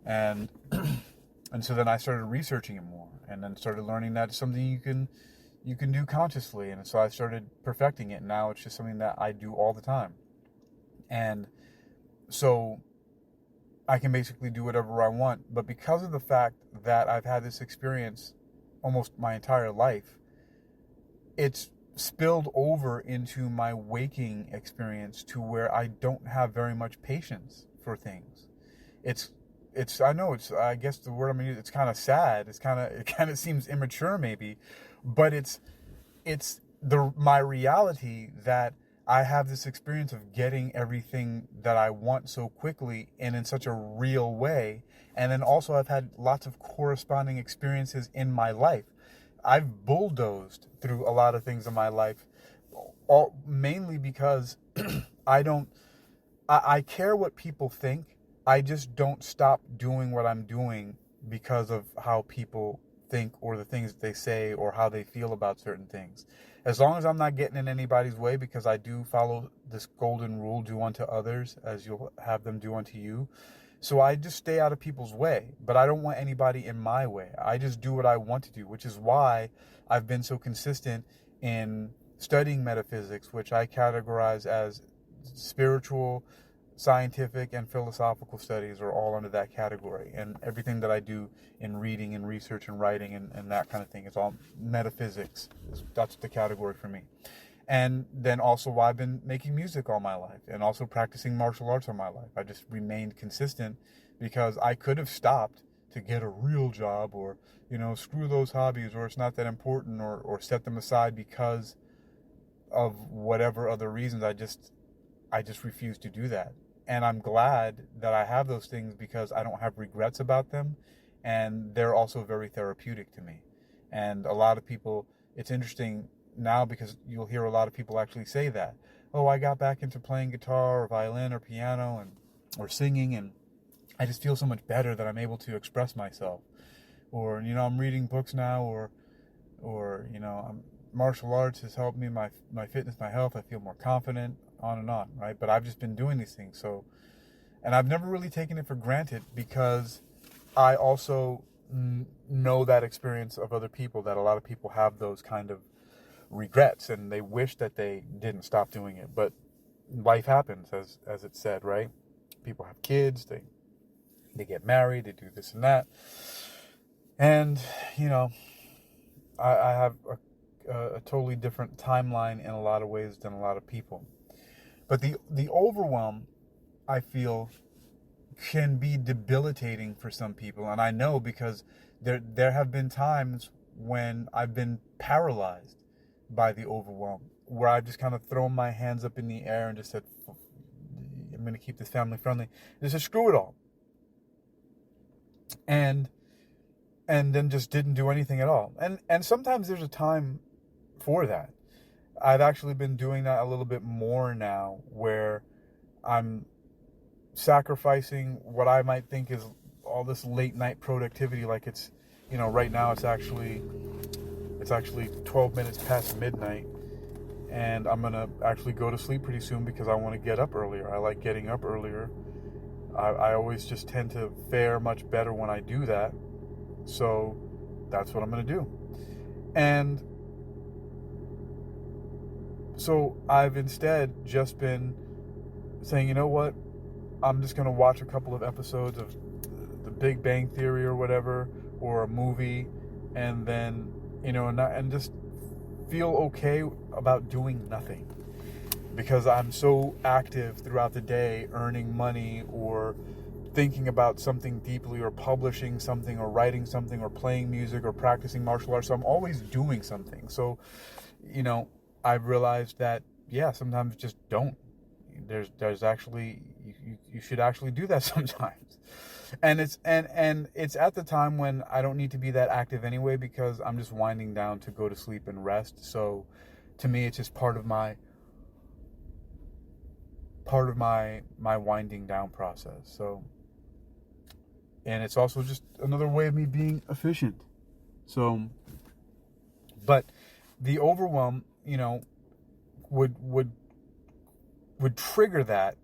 And so then I started researching it more, and then started learning that it's something you can do consciously. And so I started perfecting it. And now it's just something that I do all the time. And so I can basically do whatever I want. But because of the fact that I've had this experience almost my entire life, it's spilled over into my waking experience to where I don't have very much patience for things. I guess the word I'm gonna use, it's kind of sad. It kind of seems immature maybe, but it's my reality that I have this experience of getting everything that I want so quickly and in such a real way. And then also I've had lots of corresponding experiences in my life. I've bulldozed through a lot of things in my life, mainly because I care what people think. I just don't stop doing what I'm doing because of how people think or the things that they say or how they feel about certain things. As long as I'm not getting in anybody's way, because I do follow this golden rule, do unto others as you'll have them do unto you. So I just stay out of people's way, but I don't want anybody in my way. I just do what I want to do, which is why I've been so consistent in studying metaphysics, which I categorize as spiritual, scientific, and philosophical studies are all under that category. And everything that I do in reading and research and writing and that kind of thing, it's all metaphysics. That's the category for me. And then also why I've been making music all my life and also practicing martial arts all my life. I just remained consistent because I could have stopped to get a real job or, screw those hobbies, or it's not that important, or set them aside because of whatever other reasons. I just refuse to do that. And I'm glad that I have those things because I don't have regrets about them. And they're also very therapeutic to me. And a lot of people, it's interesting now because you'll hear a lot of people actually say that. Oh, I got back into playing guitar or violin or piano or singing, and I just feel so much better that I'm able to express myself. Or, I'm reading books now, or martial arts has helped me, my fitness, my health. I feel more confident, on and on, right? But I've just been doing these things. And I've never really taken it for granted because I also know that experience of other people, that a lot of people have those kind of regrets and they wish that they didn't stop doing it. But life happens, as it said, right? People have kids, they get married, they do this and that. And, I have a totally different timeline in a lot of ways than a lot of people. But the overwhelm, I feel, can be debilitating for some people. And I know because there have been times when I've been paralyzed by the overwhelm, where I've just kind of thrown my hands up in the air and just said, I'm going to keep this family friendly. Just said, screw it all. And then just didn't do anything at all. And sometimes there's a time for that. I've actually been doing that a little bit more now, where I'm sacrificing what I might think is all this late night productivity. Like it's, right now it's actually 12 minutes past midnight, and I'm going to actually go to sleep pretty soon because I want to get up earlier. I like getting up earlier. I always just tend to fare much better when I do that. So that's what I'm going to do. And so I've instead just been saying, you know what? I'm just going to watch a couple of episodes of The Big Bang Theory or whatever, or a movie, and then, and just feel okay about doing nothing. Because I'm so active throughout the day, earning money or thinking about something deeply, or publishing something, or writing something, or playing music, or practicing martial arts. So I'm always doing something. So, I've realized that, sometimes just don't. There's actually, you should actually do that sometimes. And it's at the time when I don't need to be that active anyway, because I'm just winding down to go to sleep and rest. So to me, it's just part of my winding down process. So, and it's also just another way of me being efficient. So, but the overwhelm, would trigger that.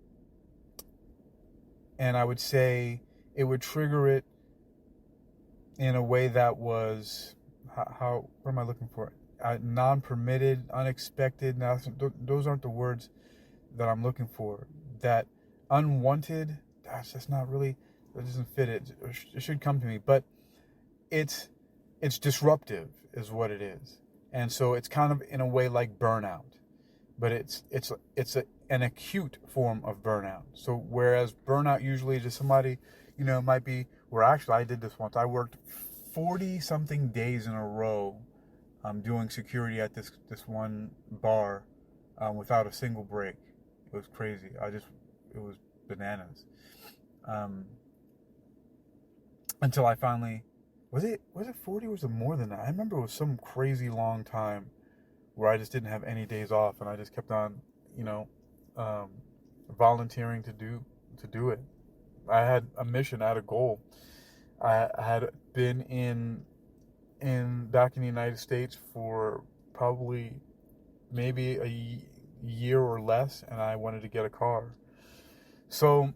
And I would say it would trigger it in a way that was, what am I looking for? Non-permitted, unexpected. Now, those aren't the words that I'm looking for. That unwanted, that's not really, that doesn't fit it. It should come to me, but it's disruptive is what it is. And so it's kind of in a way like burnout, but it's an acute form of burnout. So whereas burnout usually just somebody, might be, where actually I did this once. I worked 40 something days in a row doing security at this one bar without a single break. It was crazy. It was bananas. Until I finally, was it 40 or was it more than that? I remember it was some crazy long time where I just didn't have any days off, and I just kept on, volunteering to do it. I had a mission, I had a goal. I had been back in the United States for probably maybe a year or less, and I wanted to get a car. So,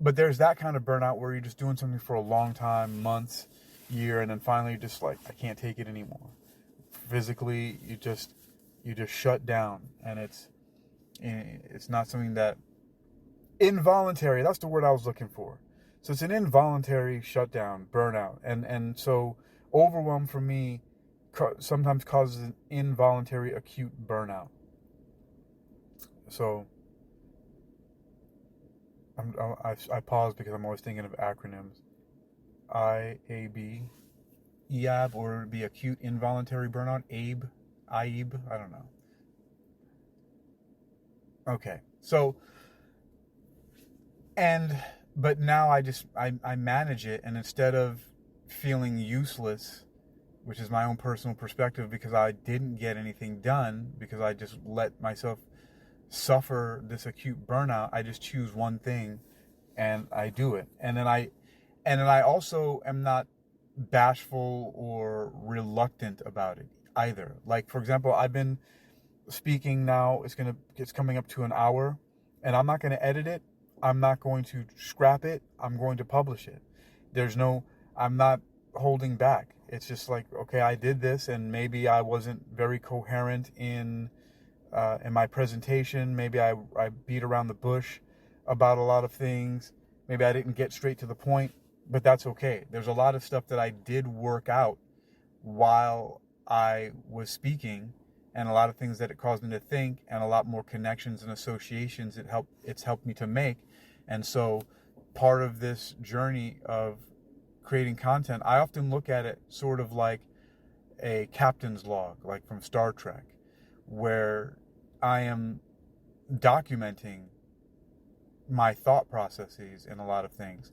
but there's that kind of burnout where you're just doing something for a long time, months, year, and then finally you're just like, I can't take it anymore. Physically, you just shut down, and it's not something that involuntary. That's the word I was looking for. So it's an involuntary shutdown, burnout, and so overwhelm for me sometimes causes an involuntary acute burnout. So I pause because I'm always thinking of acronyms. IAB, EAB, or it would be acute involuntary burnout. IAB, I don't know. Okay, so, but now I manage it, and instead of feeling useless, which is my own personal perspective, because I didn't get anything done, because I just let myself suffer this acute burnout, I just choose one thing and I do it. And then I also am not bashful or reluctant about it either. Like, for example, I've been speaking now, it's coming up to an hour, and I'm not going to edit it. I'm not going to scrap it. I'm going to publish it. I'm not holding back. It's just like, okay, I did this, and maybe I wasn't very coherent in my presentation. Maybe I beat around the bush about a lot of things. Maybe I didn't get straight to the point, but that's okay. There's a lot of stuff that I did work out while I was speaking, and a lot of things that it caused me to think, and a lot more connections and associations it's helped me to make. And so part of this journey of creating content, I often look at it sort of like a captain's log, like from Star Trek, where I am documenting my thought processes in a lot of things.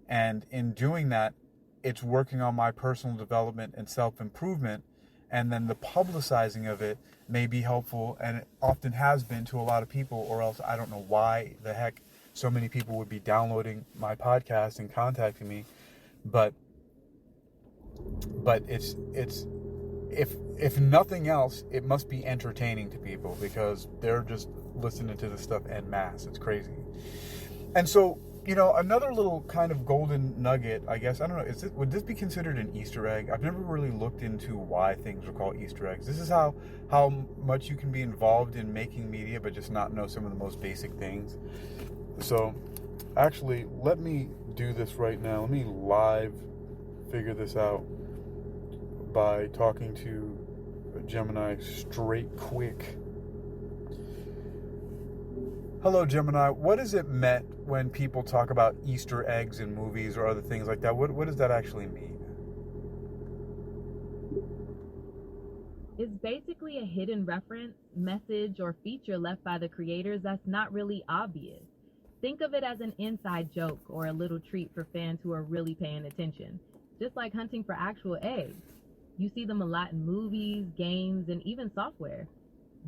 And in doing that, it's working on my personal development and self-improvement. And then the publicizing of it may be helpful, and it often has been to a lot of people, or else I don't know why the heck so many people would be downloading my podcast and contacting me. But it's if nothing else, it must be entertaining to people, because they're just listening to this stuff en masse. It's crazy. And so, another little kind of golden nugget, I guess, I don't know, would this be considered an Easter egg? I've never really looked into why things are called Easter eggs. This is how much you can be involved in making media, but just not know some of the most basic things. So, actually, let me do this right now. Let me live figure this out by talking to Gemini straight quick. Hello, Gemini. What is it meant when people talk about Easter eggs in movies or other things like that? What does that actually mean? It's basically a hidden reference, message, or feature left by the creators that's not really obvious. Think of it as an inside joke or a little treat for fans who are really paying attention. Just like hunting for actual eggs. You see them a lot in movies, games, and even software.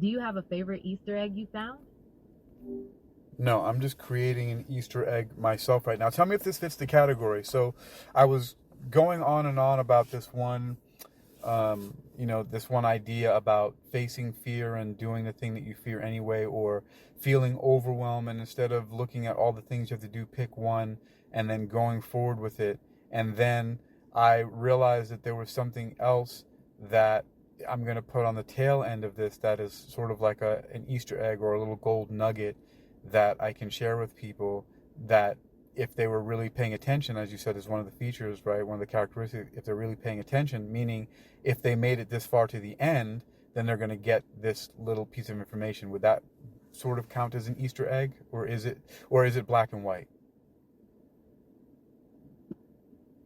Do you have a favorite Easter egg you found? No, I'm just creating an Easter egg myself right now. Tell me if this fits the category. So I was going on and on about this one, this one idea about facing fear and doing the thing that you fear anyway, or feeling overwhelmed, and instead of looking at all the things you have to do, pick one and then going forward with it. And then I realized that there was something else that I'm going to put on the tail end of this that is sort of like an Easter egg or a little gold nugget that I can share with people, that if they were really paying attention, as you said, is one of the features, right? One of the characteristics, if they're really paying attention, meaning if they made it this far to the end, then they're going to get this little piece of information. Would that sort of count as an Easter egg, or is it black and white?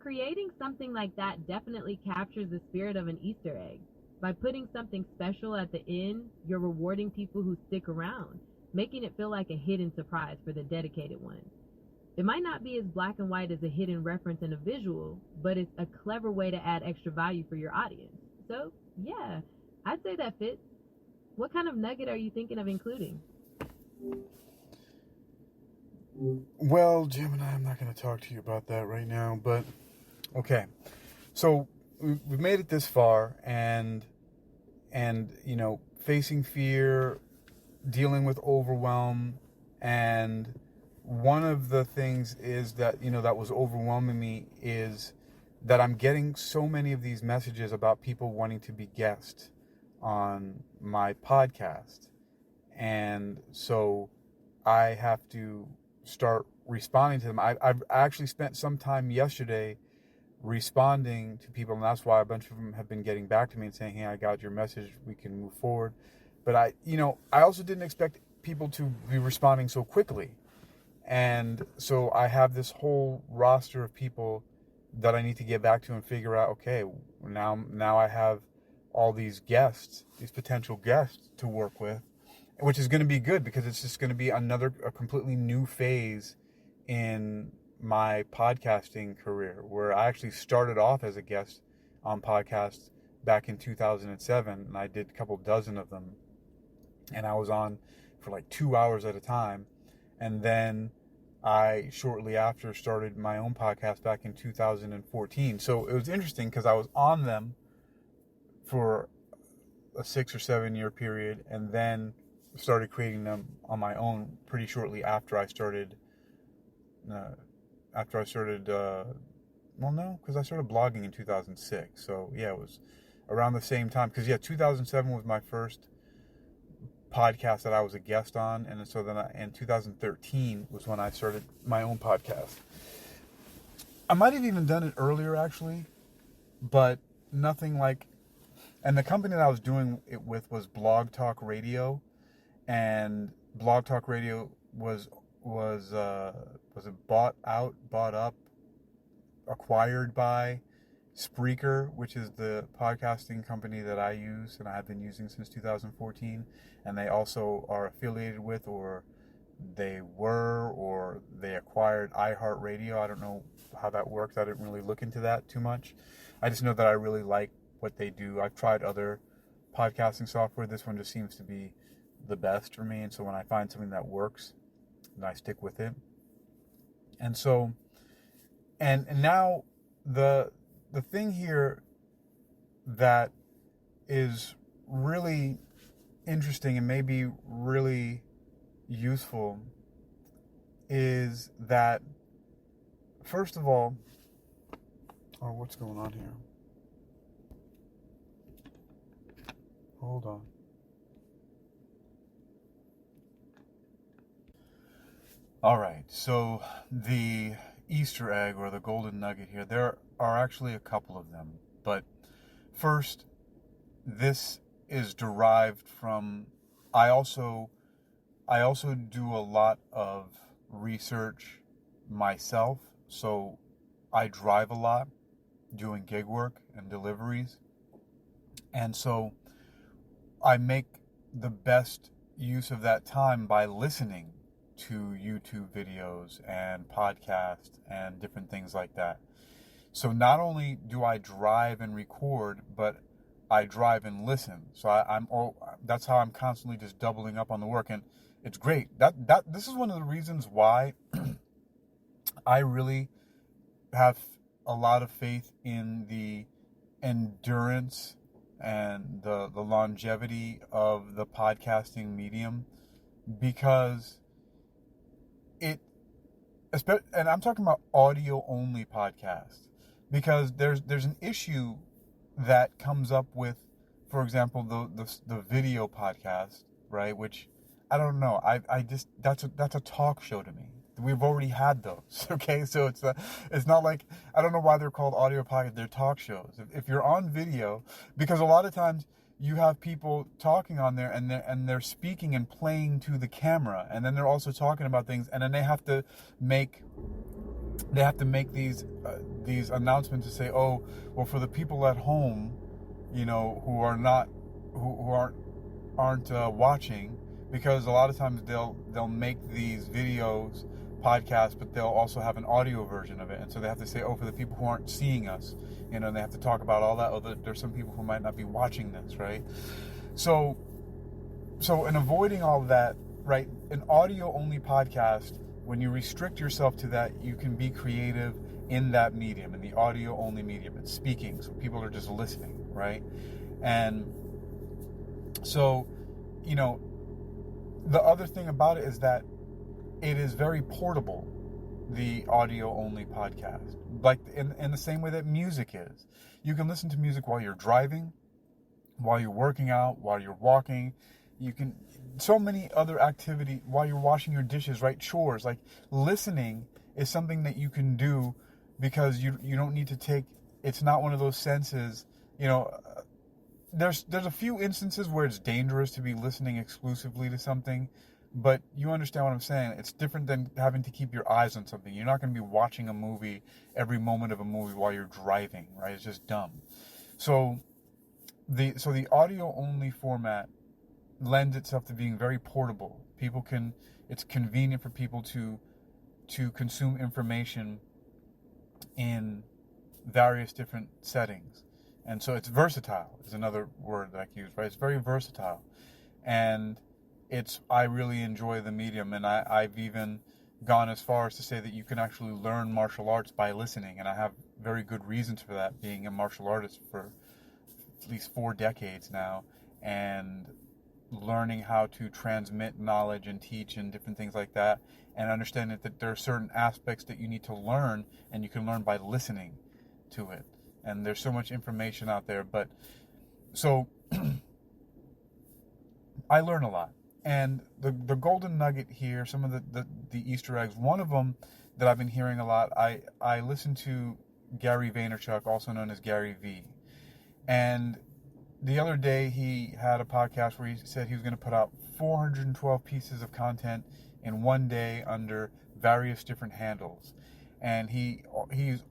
Creating something like that definitely captures the spirit of an Easter egg. By putting something special at the end, you're rewarding people who stick around, making it feel like a hidden surprise for the dedicated ones. It might not be as black and white as a hidden reference in a visual, but it's a clever way to add extra value for your audience. So, yeah, I'd say that fits. What kind of nugget are you thinking of including? Well, Gemini, I'm not going to talk to you about that right now, but okay. So we've made it this far, and facing fear, dealing with overwhelm, and one of the things is that, that was overwhelming me is that I'm getting so many of these messages about people wanting to be guests on my podcast. And so I have to start responding to them. I've actually spent some time yesterday responding to people, and that's why a bunch of them have been getting back to me and saying, hey, I got your message, we can move forward. But I also didn't expect people to be responding so quickly. And so I have this whole roster of people that I need to get back to and figure out, okay, now I have all these guests, these potential guests to work with, which is going to be good, because it's just going to be a completely new phase in my podcasting career, where I actually started off as a guest on podcasts back in 2007, and I did a couple dozen of them, and I was on for like 2 hours at a time. And then I shortly after started my own podcast back in 2014. So it was interesting because I was on them for a 6 or 7 year period, and then started creating them on my own pretty shortly after I started. Because I started blogging in 2006. So yeah, it was around the same time. Because 2007 was my first podcast that I was a guest on, and so then in 2013 was when I started my own podcast. I might have even done it earlier, actually, but nothing like And the company that I was doing it with was Blog Talk Radio, and Blog Talk Radio was it bought up, acquired by Spreaker, which is the podcasting company that I use and I have been using since 2014, and they also are affiliated with, or they acquired iHeartRadio. I don't know how that works. I didn't really look into that too much. I just know that I really like what they do. I've tried other podcasting software. This one just seems to be the best for me, and so when I find something that works, then I stick with it. And so, and now the thing here that is really interesting and maybe really useful is that, first of all, what's going on here? Hold on. All right, so the Easter egg or the golden nugget here, there are actually a couple of them. But first, this is derived from, I also do a lot of research myself. So I drive a lot doing gig work and deliveries. And so I make the best use of that time by listening to YouTube videos and podcasts and different things like that. So not only do I drive and record, but I drive and listen. So that's how I'm constantly just doubling up on the work, and it's great. This is one of the reasons why I really have a lot of faith in the endurance and the longevity of the podcasting medium, because and I'm talking about audio only podcasts, because there's an issue that comes up with, for example, the video podcast, right? Which I don't know. I just that's a talk show to me. We've already had those, okay? So it's not like, I don't know why they're called audio podcasts. They're talk shows. If you're on video, because a lot of times you have people talking on there and they're speaking and playing to the camera, and then they're also talking about things, and then they have to make these announcements to say, oh, well, for the people at home, you know, who aren't watching, because a lot of times they'll make these videos, podcasts, but they'll also have an audio version of it, and so they have to say, oh, for the people who aren't seeing us, you know, and they have to talk about all that. Oh, there's some people who might not be watching this, right? So in avoiding all of that, right, an audio only podcast, when you restrict yourself to that, you can be creative in that medium, in the audio only medium. It's speaking, so people are just listening, right? And so, you know, the other thing about it is that it is very portable, the audio only podcast, like in the same way that music is. You can listen to music while you're driving, while you're working out, while you're walking. You can, so many other activities, while you're washing your dishes, right? Chores. Like, listening is something that you can do because you don't need to take, it's not one of those senses, you know. There's a few instances where it's dangerous to be listening exclusively to something, but you understand what I'm saying. It's different than having to keep your eyes on something. You're not going to be watching a movie, every moment of a movie, while you're driving, right? It's just dumb. So the audio only format lends itself to being very portable. It's convenient for people to consume information in various different settings. And so it's versatile, is another word that I can use, right? It's very versatile. And I really enjoy the medium, and I've even gone as far as to say that you can actually learn martial arts by listening, and I have very good reasons for that, being a martial artist for at least 4 decades now, and learning how to transmit knowledge and teach and different things like that, and understanding that there are certain aspects that you need to learn, and you can learn by listening to it. And there's so much information out there, but so I learn a lot. And the golden nugget here, some of the Easter eggs, one of them that I've been hearing a lot, I listen to Gary Vaynerchuk, also known as Gary V. And the other day he had a podcast where he said he was going to put out 412 pieces of content in one day under various different handles. And he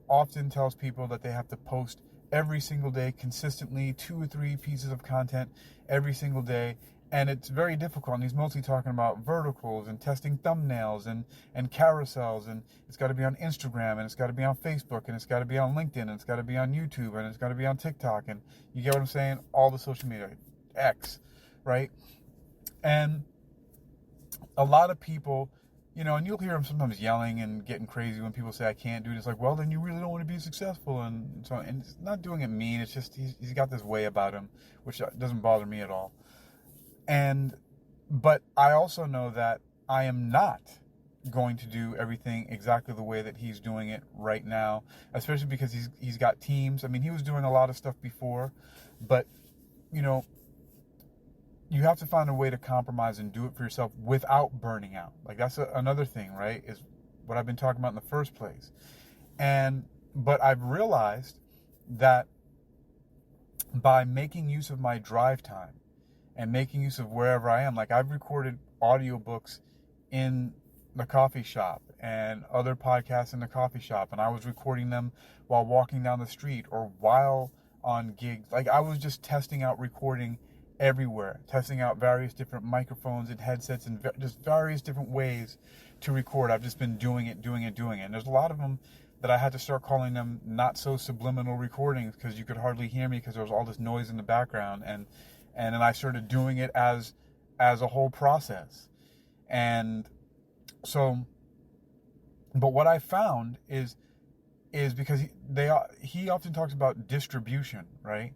often tells people that they have to post every single day consistently, 2 or 3 pieces of content every single day. And it's very difficult. And he's mostly talking about verticals and testing thumbnails and carousels. And it's got to be on Instagram, and it's got to be on Facebook, and it's got to be on LinkedIn, and it's got to be on YouTube, and it's got to be on TikTok. And you get what I'm saying? All the social media, X, right? And a lot of people, and you'll hear him sometimes yelling and getting crazy when people say, I can't do it. It's like, well, then you really don't want to be successful. And so, and it's not doing it mean. It's just, he's got this way about him, which doesn't bother me at all. But I also know that I am not going to do everything exactly the way that he's doing it right now, especially because he's got teams. I mean, he was doing a lot of stuff before, but, you have to find a way to compromise and do it for yourself without burning out. Like, that's another thing, right? Is what I've been talking about in the first place. But I've realized that by making use of my drive time and making use of wherever I am, like I've recorded audiobooks in the coffee shop and other podcasts in the coffee shop, and I was recording them while walking down the street or while on gigs. Like, I was just testing out recording everywhere, testing out various different microphones and headsets and just various different ways to record. I've just been doing it. And there's a lot of them that I had to start calling them not so subliminal recordings, because you could hardly hear me because there was all this noise in the background. And then I started doing it as a whole process. And so, but what I found is because he often talks about distribution, right?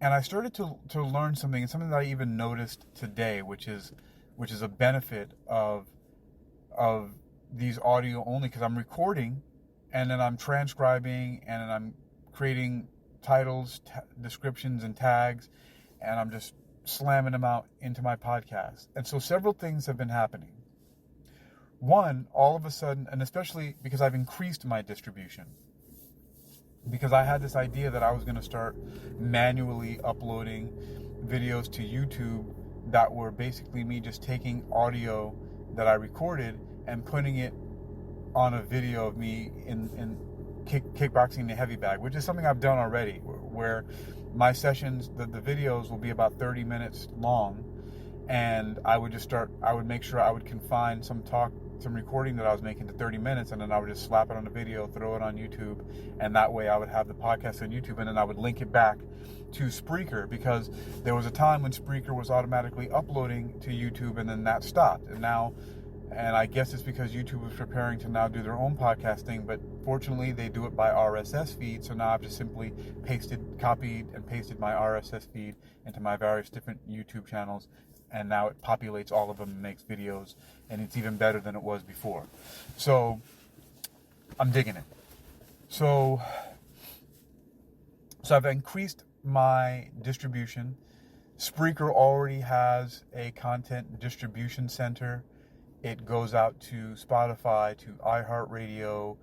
And I started to learn something, and something that I even noticed today, which is a benefit of these audio only, because I'm recording, and then I'm transcribing, and then I'm creating titles, descriptions, and tags, and I'm just slamming them out into my podcast. And so several things have been happening. One, all of a sudden, and especially because I've increased my distribution, because I had this idea that I was going to start manually uploading videos to YouTube that were basically me just taking audio that I recorded and putting it on a video of me in kickboxing in a heavy bag, which is something I've done already, where my sessions, the videos will be about 30 minutes long, and I would make sure I would confine some recording that I was making to 30 minutes, and then I would just slap it on a video, throw it on YouTube, and that way I would have the podcast on YouTube, and then I would link it back to Spreaker, because there was a time when Spreaker was automatically uploading to YouTube, and then that stopped. And I guess it's because YouTube was preparing to now do their own podcasting, but fortunately they do it by RSS feed, so now I've just simply copied and pasted my RSS feed into my various different YouTube channels, and now it populates all of them and makes videos, and it's even better than it was before. So I'm digging it. So I've increased my distribution. Spreaker already has a content distribution center. It goes out to Spotify, to iHeartRadio,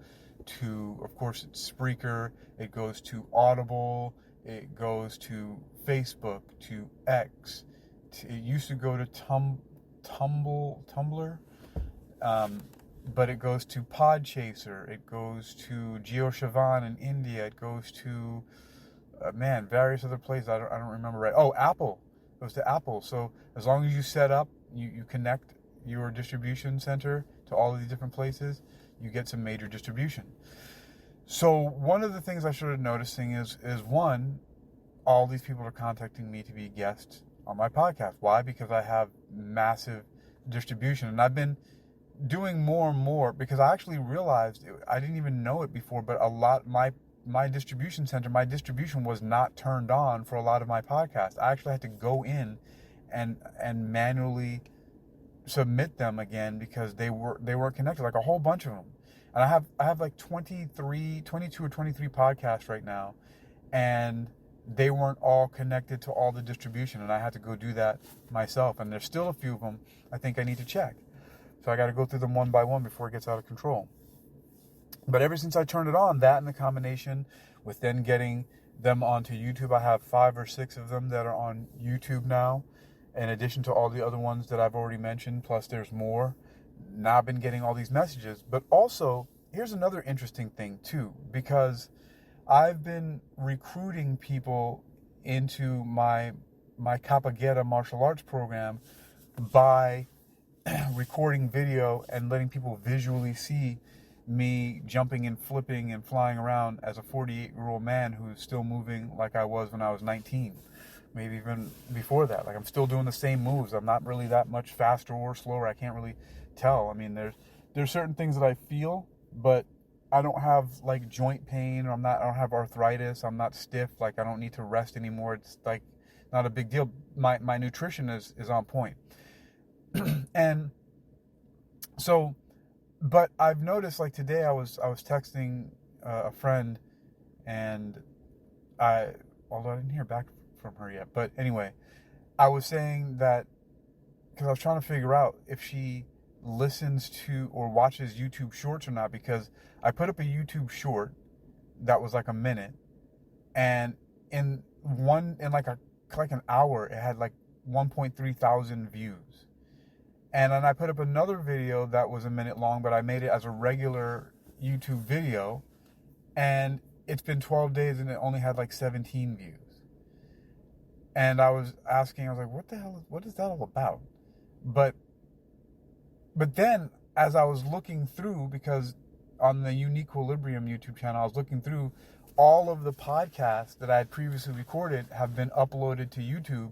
to, of course, it's Spreaker. It goes to Audible. It goes to Facebook, to X. It used to go to Tumblr, but it goes to Podchaser. It goes to GeoShavan in India. It goes to, various other places. I don't remember right. Oh, Apple. It goes to Apple. So as long as you set up, you connect your distribution center to all of these different places, you get some major distribution. So one of the things I started noticing is one, all these people are contacting me to be guests on my podcast. Why? Because I have massive distribution, and I've been doing more and more, because I actually realized, I didn't even know it before, but a lot, my distribution center, my distribution was not turned on for a lot of my podcasts. I actually had to go in and manually submit them again, because they weren't connected, like a whole bunch of them. And I have like 22 or 23 podcasts right now, and they weren't all connected to all the distribution, and I had to go do that myself. And there's still a few of them I think I need to check. So I got to go through them one by one before it gets out of control. But ever since I turned it on, that, in the combination with then getting them onto YouTube. I have 5 or 6 of them that are on YouTube now, in addition to all the other ones that I've already mentioned, plus there's more. Now I've been getting all these messages. But also, here's another interesting thing too, because I've been recruiting people into my Capoeira martial arts program by recording video and letting people visually see me jumping and flipping and flying around as a 48-year-old man who's still moving like I was when I was 19. Maybe even before that. Like, I'm still doing the same moves. I'm not really that much faster or slower. I can't really tell. I mean, there's certain things that I feel, but I don't have like joint pain, or I don't have arthritis. I'm not stiff. Like, I don't need to rest anymore. It's like not a big deal. My nutrition is on point. And so, but I've noticed, like today I was texting a friend, and although I didn't hear back from her yet, but anyway, I was saying that because I was trying to figure out if she listens to or watches YouTube shorts or not, because I put up a YouTube short that was like a minute, and in like an hour it had like 1.3 thousand views. And then I put up another video that was a minute long, but I made it as a regular YouTube video, and it's been 12 days and it only had like 17 views. And I was like, what is that all about? But then as I was looking through, because on the Uniquilibrium YouTube channel, I was looking through all of the podcasts that I had previously recorded have been uploaded to YouTube,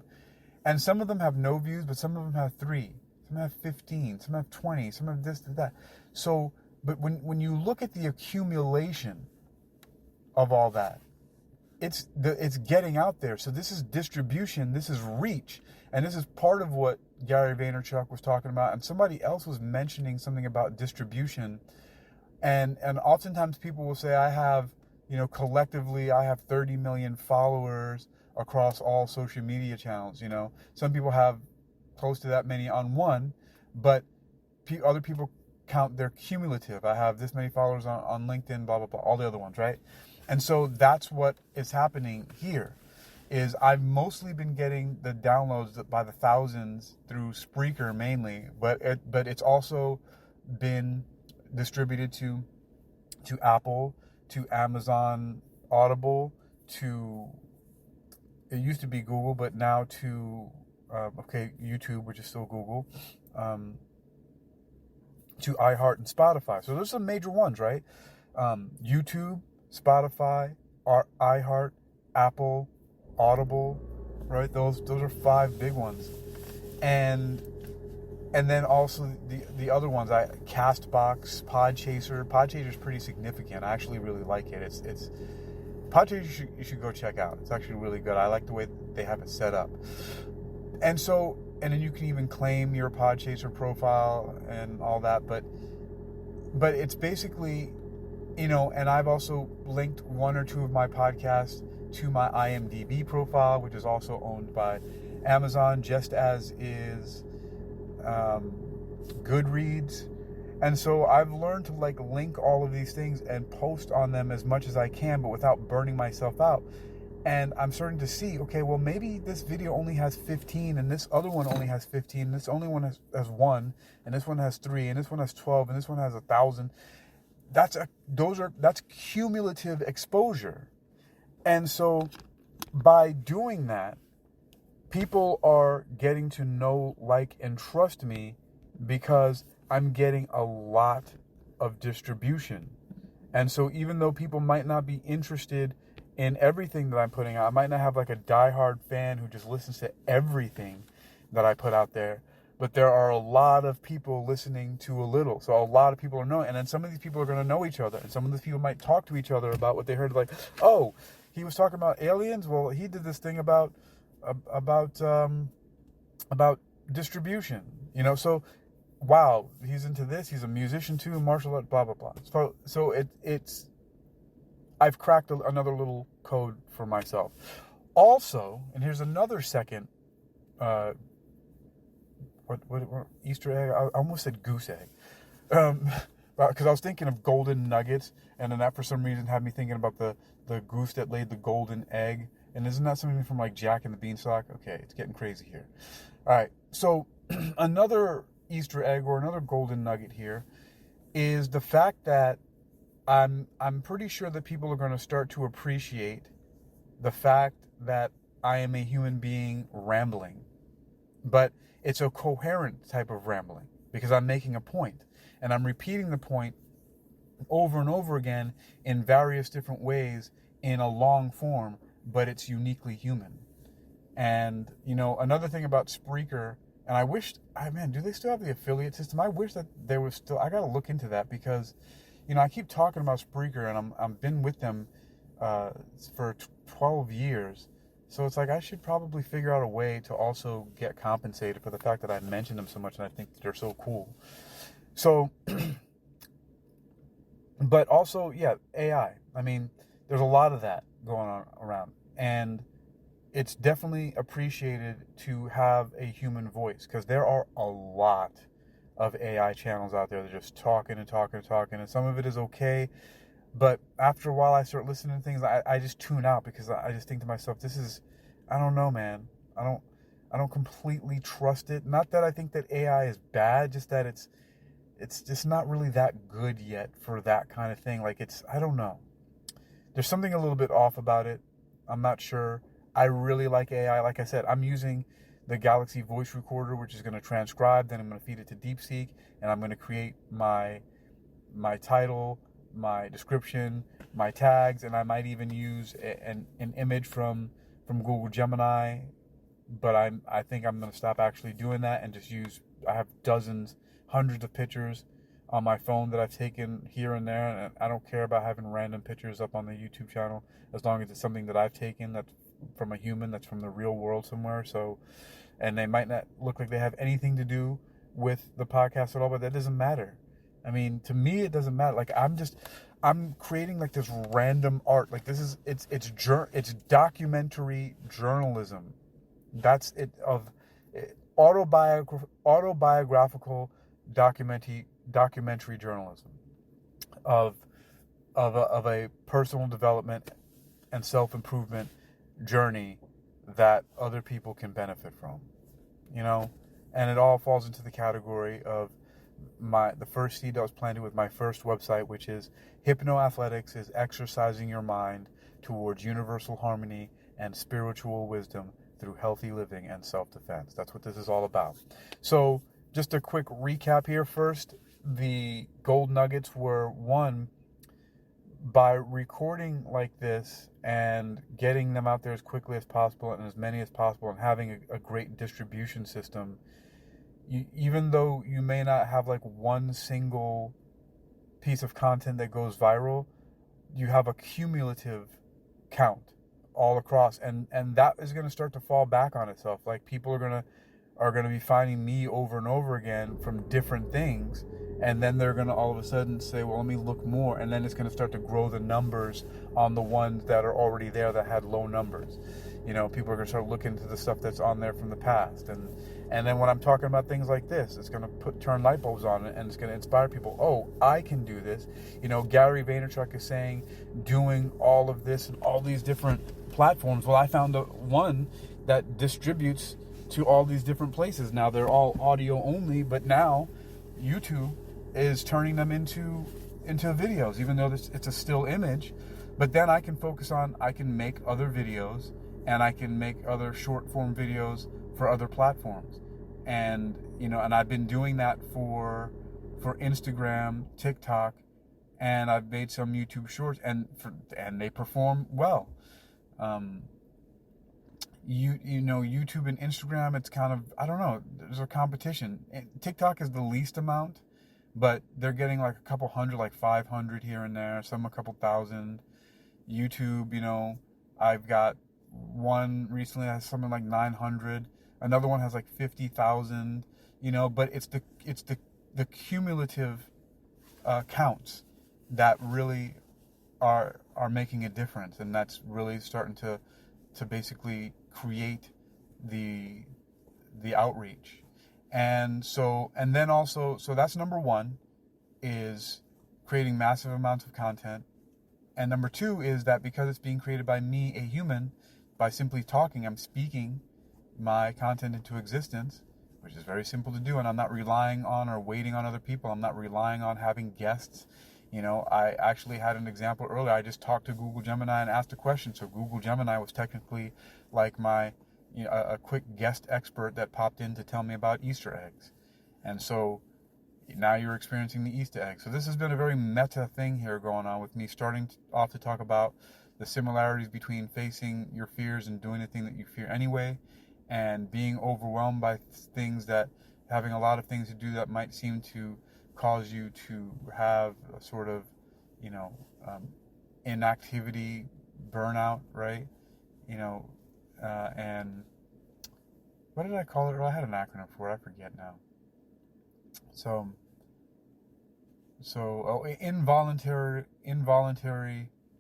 and some of them have no views, but some of them have 3. Some have 15, some have 20, some have this, that. So, but when you look at the accumulation of all that, it's getting out there. So this is distribution, this is reach, and this is part of what Gary Vaynerchuk was talking about. And somebody else was mentioning something about distribution, and oftentimes people will say, I have, collectively, I have 30 million followers across all social media channels. Some people have close to that many on one, but other people count their cumulative. I have this many followers on LinkedIn, blah, blah, blah, all the other ones, right? And so that's what is happening here, is I've mostly been getting the downloads by the thousands through Spreaker mainly, but it's also been distributed to Apple, to Amazon Audible, it used to be Google, but now to YouTube, which is still Google, to iHeart and Spotify. So those are some major ones, right? YouTube, Spotify, iHeart, Apple, Audible, right? Those are 5 big ones, and then also the other ones, Castbox, Podchaser. Podchaser is pretty significant. I actually really like it. It's Podchaser you should go check out. It's actually really good. I like the way they have it set up. And so, and then you can even claim your Podchaser profile and all that, but it's basically, and I've also linked 1 or 2 of my podcasts to my IMDb profile, which is also owned by Amazon, just as is Goodreads. And so I've learned to link all of these things and post on them as much as I can, but without burning myself out. And I'm starting to see, okay, well, maybe this video only has 15, and this other one only has 15, and this only one has 1, and this one has 3, and this one has 12, and this one has 1,000. That's cumulative exposure. And so by doing that, people are getting to know, like, and trust me, because I'm getting a lot of distribution. And so even though people might not be interested in everything that I'm putting out, I might not have like a diehard fan who just listens to everything that I put out there, but there are a lot of people listening to a little. So a lot of people are knowing, and then some of these people are going to know each other, and some of these people might talk to each other about what they heard, like, oh, he was talking about aliens. Well, he did this thing about distribution, so wow, he's into this, he's a musician too, martial art, blah, blah, blah. So it's I've cracked another little code for myself. Also, and here's another second, what Easter egg? I almost said goose egg. But because I was thinking of golden nuggets, and then that for some reason had me thinking about the goose that laid the golden egg. And isn't that something from like Jack and the Beanstalk? Okay, it's getting crazy here. All right, so another Easter egg or another golden nugget here is the fact that I'm pretty sure that people are going to start to appreciate the fact that I am a human being rambling, but it's a coherent type of rambling because I'm making a point and I'm repeating the point over and over again in various different ways in a long form, but it's uniquely human. And, you know, another thing about Spreaker, and I wish, man, do they still have the affiliate system? I wish that there was still, I got to look into that because, you know, I keep talking about Spreaker and I've been with them for 12 years. So it's like I should probably figure out a way to also get compensated for the fact that I mentioned them so much and I think that they're so cool. So, but also, yeah, AI. I mean, there's a lot of that going on around. And it's definitely appreciated to have a human voice because there are a lot of AI channels out there that are just talking and talking and talking. And some of it is okay. But after a while, I start listening to things. I just tune out because I just think to myself, this is, I don't know, man. I don't completely trust it. Not that I think that AI is bad, just that it's just not really that good yet for that kind of thing. Like I don't know. There's something a little bit off about it. I'm not sure. I really like AI. Like I said, I'm using the Galaxy voice recorder, which is going to transcribe. Then I'm going to feed it to DeepSeek, and I'm going to create my title, my description, my tags, and I might even use an image from Google Gemini. But I think I'm going to stop actually doing that and just use. I have dozens, hundreds of pictures on my phone that I've taken here and there, and I don't care about having random pictures up on the YouTube channel as long as it's something that I've taken that's from a human, that's from the real world somewhere. So, and they might not look like they have anything to do with the podcast at all, but that doesn't matter. I mean, to me, it doesn't matter. Like I'm creating like this random art. Like this is it's documentary journalism. That's it, of autobiographical documentary journalism of a personal development and self-improvement journey that other people can benefit from, you know. And it all falls into the category of the first seed that was planted with my first website, which is Hypnoathletics is exercising your mind towards universal harmony and spiritual wisdom through healthy living and self-defense. That's what this is all about. So just a quick recap here. First, the gold nuggets were, one, by recording like this and getting them out there as quickly as possible and as many as possible and having a great distribution system, even though you may not have like one single piece of content that goes viral, you have a cumulative count all across, and that is going to start to fall back on itself. Like people are going to be finding me over and over again from different things, and then they're going to all of a sudden say, well, let me look more, and then it's going to start to grow the numbers on the ones that are already there that had low numbers. You know, people are going to start looking into the stuff that's on there from the past, and then when I'm talking about things like this, it's going to turn light bulbs on, and it's going to inspire people. Oh, I can do this. You know, Gary Vaynerchuk is saying doing all of this and all these different platforms. Well, I found one that distributes to all these different places. Now they're all audio only, but now YouTube is turning them into videos, even though it's a still image. But then I can focus on, I can make other videos, and I can make other short form videos for other platforms. And, you know, and I've been doing that for Instagram, TikTok, and I've made some YouTube shorts, and they perform well. You know, YouTube and Instagram, it's kind of, I don't know, there's a competition. TikTok is the least amount, but they're getting like a couple hundred, like 500 here and there, some a couple thousand. YouTube, you know, I've got one recently that has something like 900. Another one has like 50,000, you know, but it's the cumulative counts that really are making a difference, and that's really starting to basically create the outreach. And then also, so that's number one, is creating massive amounts of content. And number two is that because it's being created by me, a human, by simply talking, I'm speaking my content into existence, which is very simple to do. And I'm not relying on or waiting on other people. I'm not relying on having guests. You know, I actually had an example earlier. I just talked to Google Gemini and asked a question. So Google Gemini was technically like my, you know, a quick guest expert that popped in to tell me about Easter eggs. And so now you're experiencing the Easter egg. So this has been a very meta thing here going on with me starting off to talk about the similarities between facing your fears and doing the thing that you fear anyway, and being overwhelmed by things that, having a lot of things to do that might seem to cause you to have a sort of, you know, inactivity, burnout, right? You know, and what did I call it? Well, I had an acronym for it. I forget now. So involuntary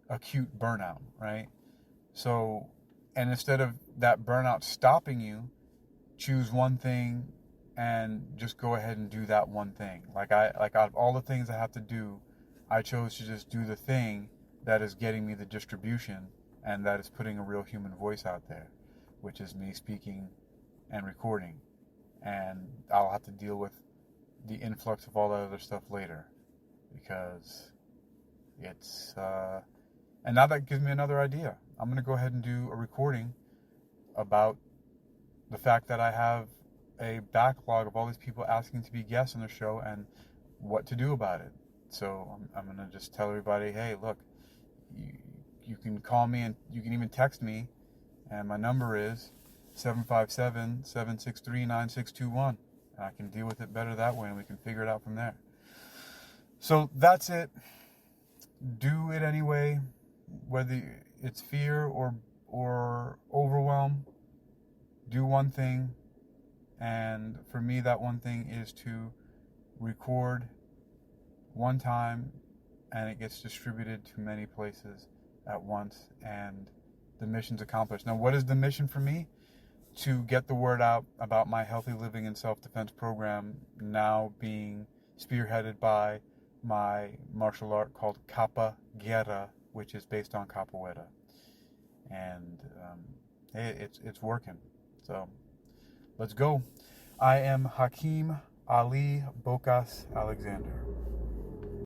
acute burnout, right? So, and instead of that burnout stopping you, choose one thing and just go ahead and do that one thing. Like out of all the things I have to do, I chose to just do the thing that is getting me the distribution and that is putting a real human voice out there, which is me speaking and recording. And I'll have to deal with the influx of all that other stuff later, because it's and now that gives me another idea. I'm going to go ahead and do a recording about the fact that I have a backlog of all these people asking to be guests on the show and what to do about it. So I'm going to just tell everybody, hey, look, you can call me and you can even text me, and my number is 757-763-9621. I can deal with it better that way, and we can figure it out from there. So that's it. Do it anyway, whether it's fear or overwhelm. Do one thing, and for me, that one thing is to record one time, and it gets distributed to many places at once, and the mission's accomplished. Now, what is the mission for me? To get the word out about my healthy living and self-defense program, now being spearheaded by my martial art called Capoeira, which is based on capoeira. And it's working. So let's go. I am Hakeem Ali-Bocas Alexander.